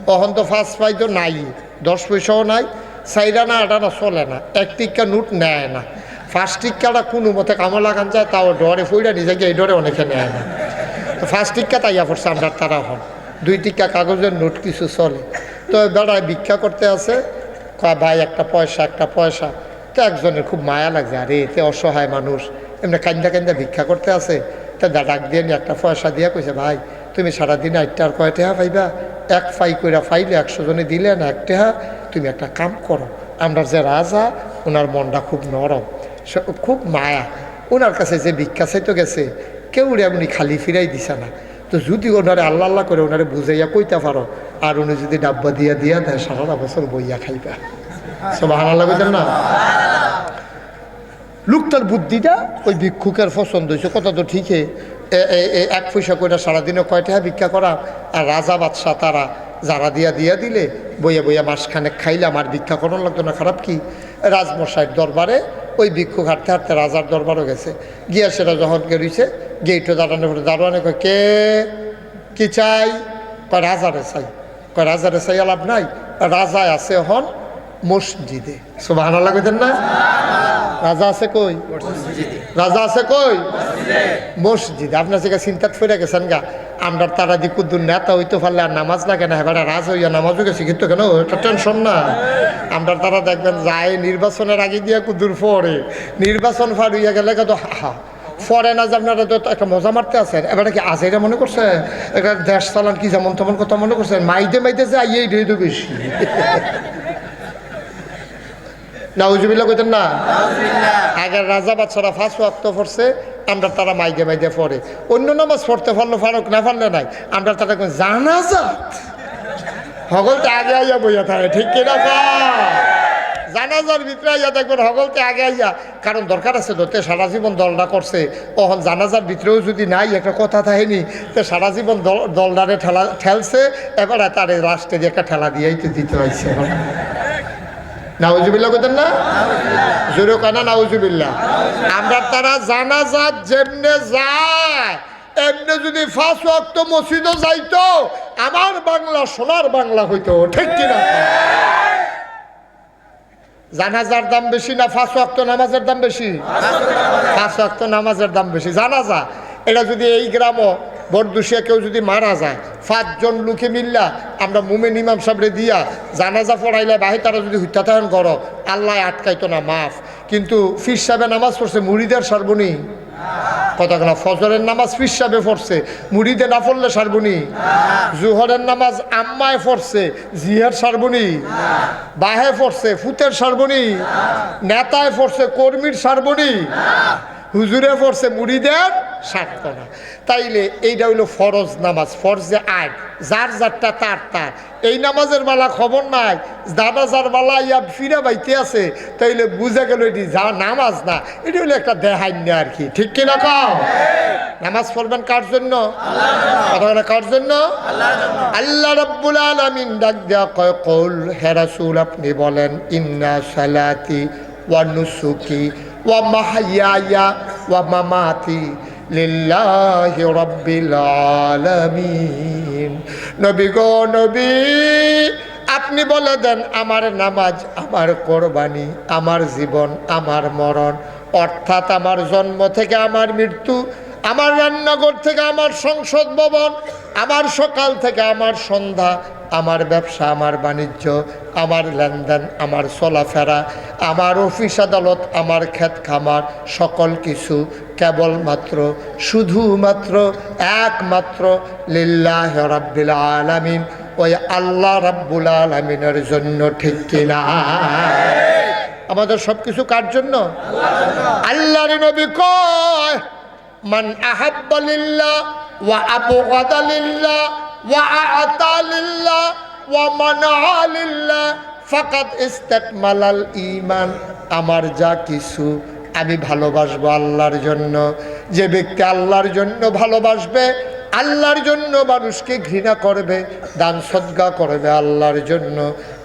A: তখন তো 5 ফাই তো নাই, 10 পয়সাও নাই, 4 আনা 8 আনা চলে না, 1 টিক্কা নোট নেয় না, 5 টিক্কাটা কোনো মতে কামো লাগান যায়, তাও ডরে ফইরা নিজে গিয়ে এই ডরে অনেকে নেয় না। 5 টিক্কা তাইয়া পড়ছে আমরা, তারা হন 2 টিক্কা কাগজের নোট কিছু চলে। তো বেড়ায় ভিক্ষা করতে আছে, কয় ভাই একটা পয়সা, একটা পয়সা। তো একজনের খুব মায়া লাগছে, আরে এতে অসহায় মানুষ এমনি কান্দা কান্দা ভিক্ষা করতে আছে। তা ডাক দিয়ে একটা পয়সা দিয়া কইছে, ভাই তুমি সারাদিন 8 টার কয় টেহা পাইবা, 1 ফাই কইরা ফাইলে 100 জনে দিলে না 1 টেহা, তুমি একটা কাম করো, আমরা যে রাজা ওনার মনটা খুব নরম, খুব মায়া, ওনার কাছে যে ভিক্ষা চাইতে গেছে কেউ এমনি খালি ফিরাই দিছে না। তো যদি ওনারে আল্লাহ আল্লাহ করে ওনারে বুঝাইয়া কইতে পারো, আর উনি যদি ডাব্বা দিয়া দিয়া দেয়, সারা বছর বইয়া খাইবা। সুবহানাল্লাহ কইতেন না? লোকটার বুদ্ধিটা ওই ভিক্ষুকের পছন্দ হয়েছে, কথা তো ঠিকই। 1 পয়সা করে সারাদিনে কয় টাকা ভিক্ষা করা, আর রাজা বাদশাহ তারা যারা দিয়া দিলে বইয়া বইয়া মাসখানেক খাইলে আমার ভিক্ষা করানো লাগতো না, খারাপ কি? রাজমশাইয়ের দরবারে ওই ভিক্ষুক হাঁটতে হাঁটতে রাজার দরবারও গেছে, গিয়া সেটা যখন গেছে গেইটে দাঁড়ানোর পরে দাঁড়ানো কয় কে কি চাই? কয় রাজারে চাই। কয় রাজারে চাই লাভ নাই, রাজা আছে হন মসজিদে। সুবহানাল্লাহ কইতেন না? রাজা আছে কই? রাজা আছে কই? মসজিদে। আপনার থেকে চিন্তাত ফিরে গেছেন গা, আমরা তারা দি কুদ্দুর নেতা হইতে পারলে আর নামাজ লাগে না, এবার রাজ হইয়া নামাজও গেছি কিন্তু কেন এটা টেনশন না। আমরা তারা দেখবেন যায় নির্বাচনের আগে দিয়া কুদ্দুর পরে, নির্বাচন ফার হইয়া গেলে তো হা ফরে না যে আপনারা তো একটা মজা মারতে আছেন। এবারে কি আজ এটা মনে করছে এটা দেশ চালান কি যেমন তেমন কথা মনে করছেন? মাইদে যে আইয়ে ঢেই তো বেশি। নাউজুবিল্লাহ কইতেন না? আগের রাজা বাচ্চারা 5 ওয়াক্ত পড়ছে, আমরা তারা মাইদে পড়ে। অন্য নামাজ পড়তে পারলো ফারুক, না পারলে নাই। আমরা তারা জানাজাত হগলতে আগে আইয়া বইয়া থাকে, ঠিক কিনা? জানাজার ভিতরে আইয়া দেখবেন হগলতে আগে আইয়া, কারণ দরকার আছে তো, তে সারা জীবন দলটা করছে, ওখন জানাজার ভিতরেও যদি নাই একটা কথা থাকেনি, তো সারা জীবন দলটারে ঠেলছে, এবারে তার লাস্টে দিয়ে একটা ঠেলা দিয়েই তো দিতে হয়েছে। নাউজুবিল্লাহ কইতেন না? জোরে কানা নাউজুবিল্লাহ। আমরা তারা জানাজাত যেমনে যায় এমনি যদি 5 ওয়াক্ত মসজিদও যাইতো, আমার বাংলা সোনার বাংলা হইতো, ঠিক কিনা? জানাজার দাম বেশি না 5 ওয়াক্ত নামাজের দাম বেশি? 5 ওয়াক্ত নামাজের দাম বেশি। জানাজা এটা যদি এই গ্রামও বরদুশিয়া কেউ যদি মারা যায়, 5 জন লোকে মিল্লা আমরা মুমিন ইমাম সাহেবরে দিয়া জানাজা পড়াইলে বাহি তারা যদি হত্যা থাকেন করো, আল্লাহ আটকাইতো না, মাফ। কিন্তু ফির সাহেবে নামাজ পড়ছে, মুড়িদের সারবনি কতক্ষণ? ফজরের নামাজ ফির সাহেবে পড়ছে, মুড়িদে না পড়লে সারবনি। জুহরের নামাজ আম্মায় পড়ছে, জিয়ার সারবনি। বাহে পড়ছে, ফুতের সারবনি। নেতায় পড়ছে, কর্মীর সারবনি। হুজুরে পড়ছে, মুড়িদের সারত না। তাইলে এইটা হইলো ফরজ নামাজ, ফরজে আইন, যার যারটা তার। এই নামাজের বেলা খবর নাই, দাদা যার বেলা ইয়া ফিরা বাইতে আছে, তাইলে বুঝা গেল এটি যা নামাজ না, এটি হলো একটা দেহান্য আর কি, ঠিক কিনা? কাও নামাজ পড়বেন কার জন্য? কার জন্য? আল্লাহ রাব্বুল আলামিন ডাক দেয়া কয়, কল হে রাসূল আপনি বলেন, ইন্না সালাতি ওয়া নুসুকি ওয়া মাহইয়ায়া ওয়া মামাতি লিল্লাহি রাব্বিল আলামিন। নবী গো নবী, আপনি বলে দেন আমার নামাজ, আমার কোরবানি, আমার জীবন, আমার মরণ, অর্থাৎ আমার জন্ম থেকে আমার মৃত্যু, আমার রান্নাঘর থেকে আমার সংসদ ভবন, আমার সকাল থেকে আমার সন্ধ্যা, আমার ব্যবসা, আমার বাণিজ্য, আমার লেনদেন, আমার চলাফেরা, আমার অফিস আদালত, আমার ক্ষেত খামার, সকল কিছু কেবলমাত্র শুধুমাত্র একমাত্র লিল্লাহি রাব্বিল আলামিন, ওই আল্লাহ রাব্বুল আলামিনের জন্য, ঠিক কিনা? আমাদের সব কিছু কার জন্য? আল্লাহর নবী কয়, মান আহাব্বা লিল্লাহ ওয়া আবগাদা লিল্লাহ ওয়া আ'তা লিল্লাহ ওয়া মানা'a লিল্লাহ ফাকাদ ইসতাকমালাল ঈমান। আমার যা কিছু আমি ভালোবাসবো আল্লাহর জন্য। যে ব্যক্তি আল্লাহর জন্য ভালোবাসবে, আল্লাহর জন্য মানুষকে ঘৃণা করবে, দান সদকা করবে আল্লাহর জন্য,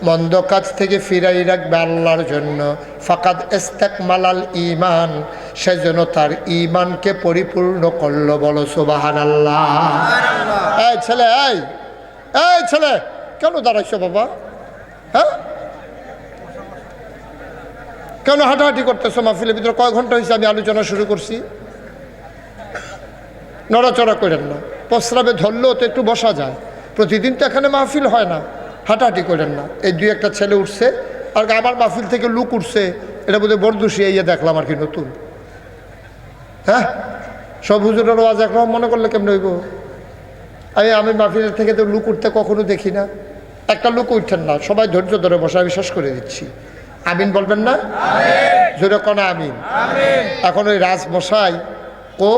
A: মন্দ কাজ থেকে ফিরাই রাখবে আল্লাহর জন্য, ফাকাদ ইসতাকমালাল ঈমান, সেজন্য তার ঈমানকে পরিপূর্ণ করলো। বলো সুবহানাল্লাহ। এই ছেলে, এই ছেলে, কেন দাঁড়াইছো বাবা? হ্যাঁ, কেন হাঁটাহাঁটি করতেছো? মাহফিলের ভিতরে কয় ঘন্টা হয়েছে আমি আলোচনা শুরু করছি? নড়াচড়া করেন না, প্রস্রাবে ধরলেও তো একটু বসা যায়, প্রতিদিন তো এখানে মাহফিল হয় না, হাঁটাহাঁটি করেন না। এই 2-1টা ছেলে উঠছে, আর আমার মাহফিল থেকে লুক উঠছে, এটা বোধহয় বরদুশি ইয়ে দেখলাম আর কি নতুন। হ্যাঁ, সব হুজুরের ওয়াজ একরকম মনে করলে কেমন হইব? আমি মাহফিলের থেকে তো লুক উঠতে কখনো দেখি না, একটা লুক উঠছেন না, সবাই ধৈর্য ধরে বসে, আমি শেষ করে দিচ্ছি। আমিন বলবেন না? জোরে কোনা আমিন। এখন ওই রাজমশাই ও,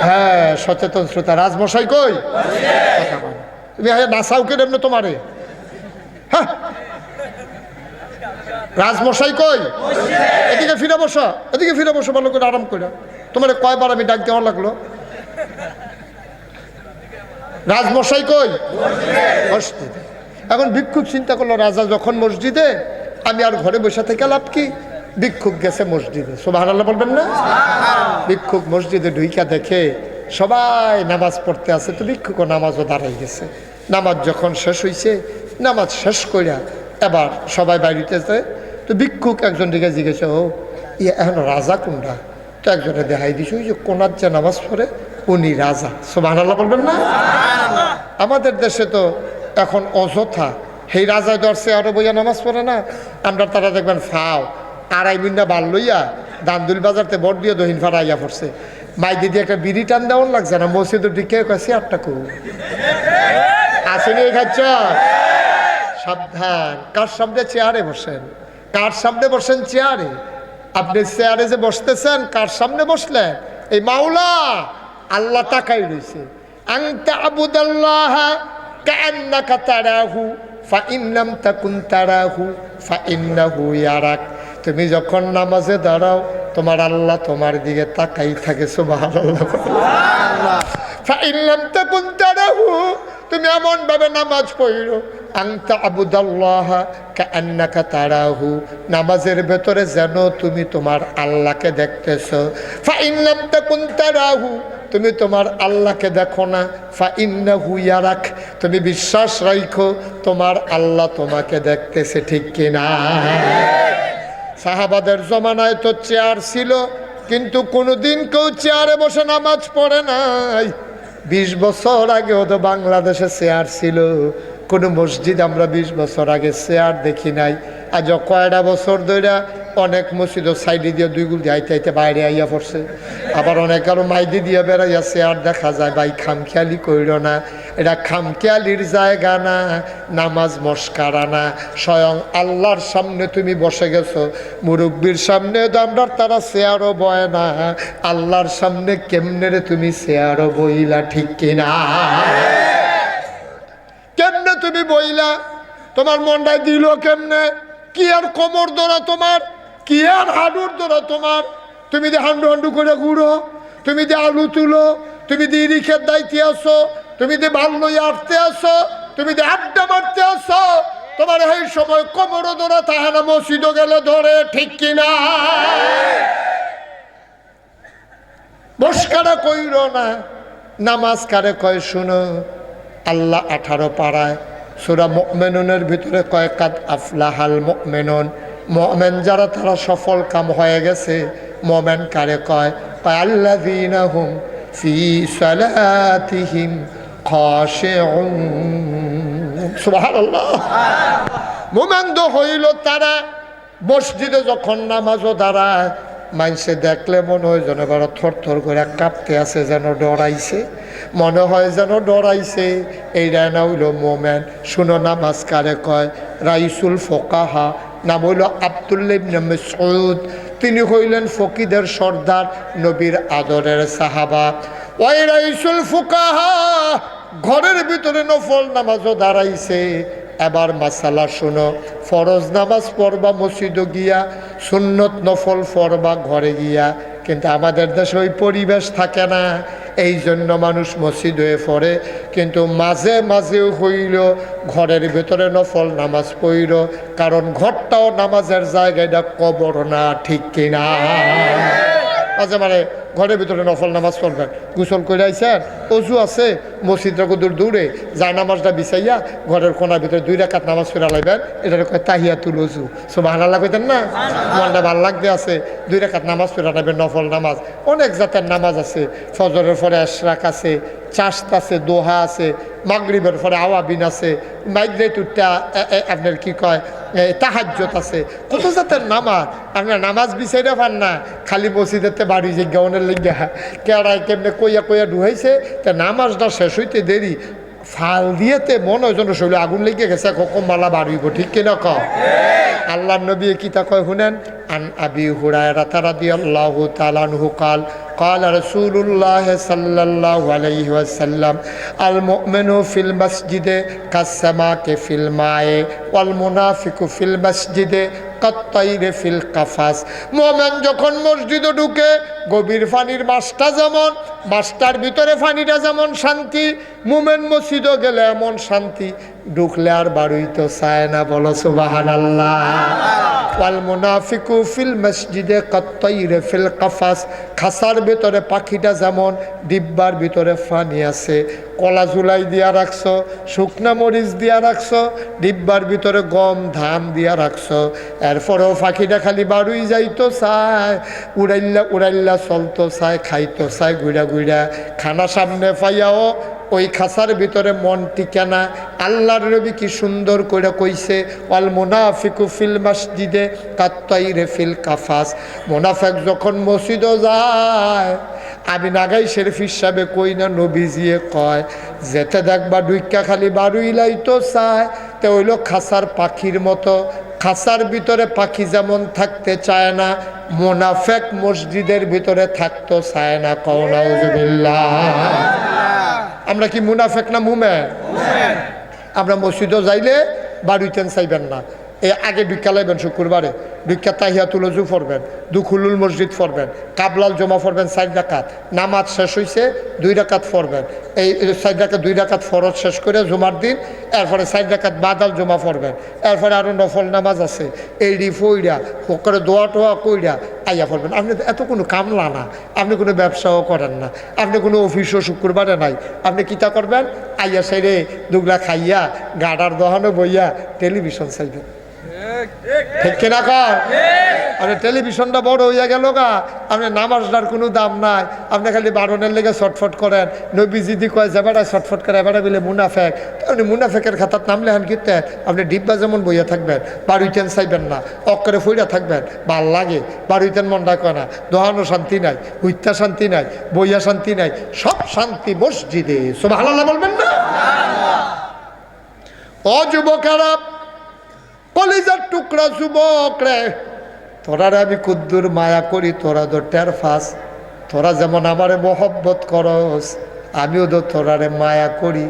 A: হ্যাঁ সচেতন শ্রোতা, রাজমশাই কই? তুমি নাসাও কে দেব তোমারে? হ্যাঁ, রাজমশাই কই? এদিকে ফিরে বসো, এদিকে ফিরে বসো, ভালো করে আরাম করে। তোমার কয়বার আমি ডাক দেওয়া লাগলো? রাজমশাই কই? মসজিদে। এখন ভিক্ষুক চিন্তা করলো, রাজা যখন মসজিদে, আমি আর ঘরে বসে থেকে লাভ কি? ভিক্ষুক গেছে মসজিদে, সুবহানাল্লাহ বলবেন না? ভিক্ষুক মসজিদে ঢুইকা দেখে সবাই নামাজ পড়তে আছে, তো ভিক্ষুকও নামাজও দাঁড়াই গেছে। নামাজ যখন শেষ হয়েছে, নামাজ শেষ কইরা এবার সবাই বাড়িতেছে, তো ভিক্ষুক একজন দিকে জিজ্ঞেস, ও ইয়ে এখন রাজা কোনটা? তো একজনে দেখাই দিছে, ওই যে কোনার যে নামাজ পড়ে উনি রাজা, সুবহানাল্লাহ বলবেন না? আমাদের দেশে তো এখন অযথা সেই রাজায় ধরছে আরো বইয়া নামাজ পড়ে না, আমরা তারা দেখবেন ফাও আড়াই মিন্ডা বাল লইয়া দান্দুল বাজারতে বট দিয়ে দহিন ফাড়া আইয়া পড়ছে। মাই দিদি একটা বিড়ি টান দেওয়ার লাগছে না, মসজিদের দিকে কাছে আটটা কু আসেনি খাচ্ছ। সাবধান, কার সামনে চেয়ারে বসেন, কার সামনে বসেন চেয়ারে? আপনি চেয়ারে যে বসতেছেন, কার সামনে বসলেন? এই মাওলা আল্লাহ তাকাই রয়েছে। আনতা আবুদাল্লাহ কাআন্নাকা তারাহু ফাইন লাম তাকুন তারাহু ফাইন্নাহু ইয়ারাক। তুমি যখন নামাজে দাঁড়াও, তোমার আল্লাহ তোমার দিকে তাকাই থাকে, সুবহানাল্লাহ। ফাইন লাম তাকুন তারাহু, তুমি এমন ভাবে নামাজ পড়ো, আনতা আবুদাল্লাহ কাআন্নাকা তারাহু, নামাজের ভেতরে যেন তুমি তোমার আল্লাহকে দেখতেছো। ফাইন লাম তাকুন তারাহু, তুমি তোমার আল্লাহকে দেখো না, ফাইন্নাহু ইয়ারাক, তুমি বিশ্বাস রাখো তোমার আল্লাহ তোমাকে দেখতেছে, ঠিক কিনা? সাহাবাদের জমানায় তো চেয়ার ছিল, কিন্তু কোনোদিন কেউ চেয়ারে বসে নামাজ পড়ে নাই। 20 বছর আগেও তো বাংলাদেশে চেয়ার ছিল, কোনো মসজিদ আমরা 20 বছর আগে চেয়ার দেখি নাই। আজ কয়টা বছর ধরে অনেক মসজিদ সাইডে দিয়ে দুই গুল দিয়ে আইতে আইতে বাইরে আইয়া পড়ছে, আবার অনেক আরো মাইদি দিয়ে বেড়াইয়া চেয়ার দেখা যায়। ভাই খামখেয়ালি কইর না, এটা খামখেয়ালির জায়গা না, নামাজ মস্কারা না। স্বয়ং আল্লাহর সামনে তুমি বসে গেছো, মুরব্বীর সামনে দামদার তারা চেয়ারও বয় না, আল্লাহর সামনে কেমনে রে তুমি চেয়ারও বইলা, ঠিক কিনা? কেমনে তুমি বইলা? তোমার মনটায় দিল কেমনে? কি আর কোমর ধরা তোমার, কি আর হাঁটুর ধরা তোমার? তুমি যে হান্ডু হান্ডু করে ঘুরো, তুমি যে আলু তুলো, তুমি যে রিখের দায়িত্বে আসো, তুমি যে ভাল লইয়া আটতে আসো, তুমি যে আড্ডা মারতে আসো, তোমার এই সময় কোমর ধরা তাহা না, মসজিদও গেলে ধরে, ঠিক কিনা? মস্কারা কইর না। নামাজ কারে কয় শুনো, আল্লাহ 18 পাড়ায় সূরা মুমিনুনের ভিতরে কয় কাদ আফলাহাল মুমিনুন, মুমিন যারা তারা সফল কাম হয়ে গেছে। মুমিন কারে কয়? আল্লাযীনা হুম ফি সালাতিহিম খাশিউন, সুবহানাল্লাহ। মুমিন তো হইল তারা মসজিদে যখন নামাজও দাঁড়ায়, মানুষে দেখলে মনে হয় যেন বড় থরথর করে কাঁপতে আছে, যেন ডরাইছে, মনে হয় যেন ডরাইছে। এইটা না হইল মোমেন। শুনো, নামাজ কারে কয়? রাইসুল ফোকাহা, নাম হইল আব্দুল্লাহ ইবনে মাসউদ। তিনি হইলেন ফকিদের সর্দার, নবীর আদরের সাহাবা। ওই রাইসুল ফোকাহা ঘরের ভিতরে নফল নামাজও দাঁড়াইছে। এবার মাসালা শুনো, ফরজ নামাজ পড়বা মসজিদে গিয়া, সুন্নত নফল পড়বা ঘরে গিয়া। কিন্তু আমাদের দেশে ওই পরিবেশ থাকে না, এই জন্য মানুষ মসজিদ হয়ে পড়ে, কিন্তু মাঝে মাঝেও হইল ঘরের ভিতরে নফল নামাজ পড়ল, কারণ ঘরটাও নামাজের জায়গা, এটা কবর না, ঠিক কিনা? মাঝে মানে ঘরের ভিতরে নফল নামাজ পড়বেন, গোসল করে আইছেন, অজু আছে, মসজিদটা দূর দূরে যায়, নামাজটা বিছাইয়া ঘরের কোনার ভিতরে 2 রাকাত নামাজ পড়া লাইবেন, এটার কয় তাহিয়াতুল ওযু, সুবহানাল্লাহ কইতেন না? মনটা ভালো লাগতে আছে, 2 রাকাত নামাজ পড়া লাইবেন, নফল নামাজ। অনেক জাতের নামাজ আছে, ফজরের পরে ইশরাক আছে, চাশত আছে, দোহা আছে, মাগরিবের পরে আওয়াবিন আছে, মাগরিবটা আপনার কি কয় তাহাজ্জুদ আছে, কত জাতের নামাজ। আপনার নামাজ বিছাইতে পান না, খালি মসজিদেতে বাড়ি জিজ্ঞা অনেক লিগা কেড়াই কেমনে কইয়া কইয়া ঢুকাইছে, তা নামাজটা শেষ হইতে দেরি, ফাল দিয়েতে মনে হয় যেন শরীরে আগুন লেগে গেছে, কখন মালা বাড়িব, ঠিক কিনা ক? আল্লাহর নবী কিতা কয় শুনেন? আন আবি হুরায়রা রাদিয়াল্লাহু তাআলা আনহু قال قال رسول الله صلى الله عليه وسلم المؤمن في المسجد كالسماك في الماء والمنافق في المسجد কাত্তাইরে ফিল কাফাস। মুমিন যখন মসজিদে ঢুকে গভীর পানির মাছটা যেমন, মাছটার ভিতরে পানিটা যেমন শান্তি, মুমিন মসজিদে গেলে এমন শান্তি, ঢুকলে আর বাড়িতে চায় না। বলো সুবহানাল্লাহ। ওয়াল মুনাফিকু ফিল মসজিদে কাত্তাইরে ফিল কাফাস। খাসার ভিতরে পাখিটা যেমন, ডিব্বার ভিতরে পানি আছে, কলা ঝুলাই দিয়া রাখছো, শুকনা মরিচ দিয়া রাখছো, ডিব্বার ভিতরে গম ধান দিয়া রাখছো, এরপরেও পাখিটা খালি বাড়ুই যাইতো চায়, উড়াইল্লা উড়াইল্লা চলতো চায়, খাইতো চায় গুইড়া গুইড়া। খানা সামনে পাইয়াও ওই খাসার ভিতরে মন টিকে না। আল্লাহর নবী কি সুন্দর করে কইছে, ওয়াল মুনাফিকু ফিল মসজিদে কাত্তাইরে ফিল কাফাস। মুনাফিক যখন মসজিদে যায়, আমি নাগাই শরীফ হিসাবে কই না, নবীজিয়ে কয়, যেতে দেখবা ডুইকা খালি বাড়ুইলাই তো চায়, তে হইল খাসার পাখির মতো। খাসার ভিতরে পাখি যেমন থাকতে চায় না, মুনাফিক মসজিদের ভিতরে থাকতে চায় না। কও নাউজুবিল্লাহ। আমরা কি মুনাফিক না মুমিন? আমরা মসজিদে যাইলে বাড়িতেন চাইবেন না, এই আগে ঢুকা লাইবেন, শুক্রবারে ঢুকা তাহিয়াতুল ওযু পড়বেন, দুখুলুল মসজিদ পড়বেন, কাবলাল জমা পড়বেন 4 রাকাত, নামাজ শেষ হইছে 2 রাকাত পড়বেন, এই 4 রাকাত 2 রাকাত ফরজ শেষ করে জুমার দিন, এরপরে 4 রাকাত বাদাল জমা পড়বেন, এরপরে আরও নফল নামাজ আছে, এইডি ফইরা করে দোয়া টোয়া কইরা আইয়া পড়বেন। আপনি এত কোনো কামলা না, আপনি কোনো ব্যবসাও করেন না, আপনি কোনো অফিসও শুক্রবারে নাই, আপনি কিতা করবেন, আইয়া সাইডে দুগলা খাইয়া গাডার দহানো বইয়া টেলিভিশন চাইবেন। ঠিক কিনা কর? আপনি টেলিভিশনটা বড় হইয়া গেল গা, আপনি নামাজটার কোনো দাম নাই, আপনি খালি বারণের লেগে ছটফট করেন। নবীজি দি কয় যাবাটা ছটফট করে এবারে বলে মুনাফেক, আপনি মুনাফেকের খাতার নাম লেখান কিনতে, আপনি ডিব্বা যেমন বইয়া থাকবেন, বাড়িতেন চাইবেন না, অক্ষরে ফুইরা থাকবেন, ভাল লাগে, বাড়িতেন মনটা কয় না, দোহানো শান্তি নাই, হুইত্যা শান্তি নাই, বইয়া শান্তি নাই, সব শান্তি মসজিদে। সুবহানাল্লাহ বলবেন না? ও যুবকেরা, কলিজার টুকরা যুবক রে, তোরারে আমি কুদ্দুর মায়া করি, তোরা তো টের ফাস। তোরা যেমন আমারে মহব্বত করস, আমিও তো তোরারে মায়া করি।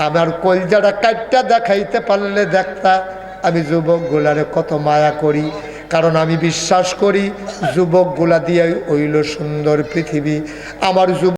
A: আমার কলিজাটা কাটটা দেখাইতে পারলে দেখতা আমি যুবকগুলারে কত মায়া করি। কারণ আমি বিশ্বাস করি যুবকগুলা দিয়ে হইল সুন্দর পৃথিবী। আমার যুবক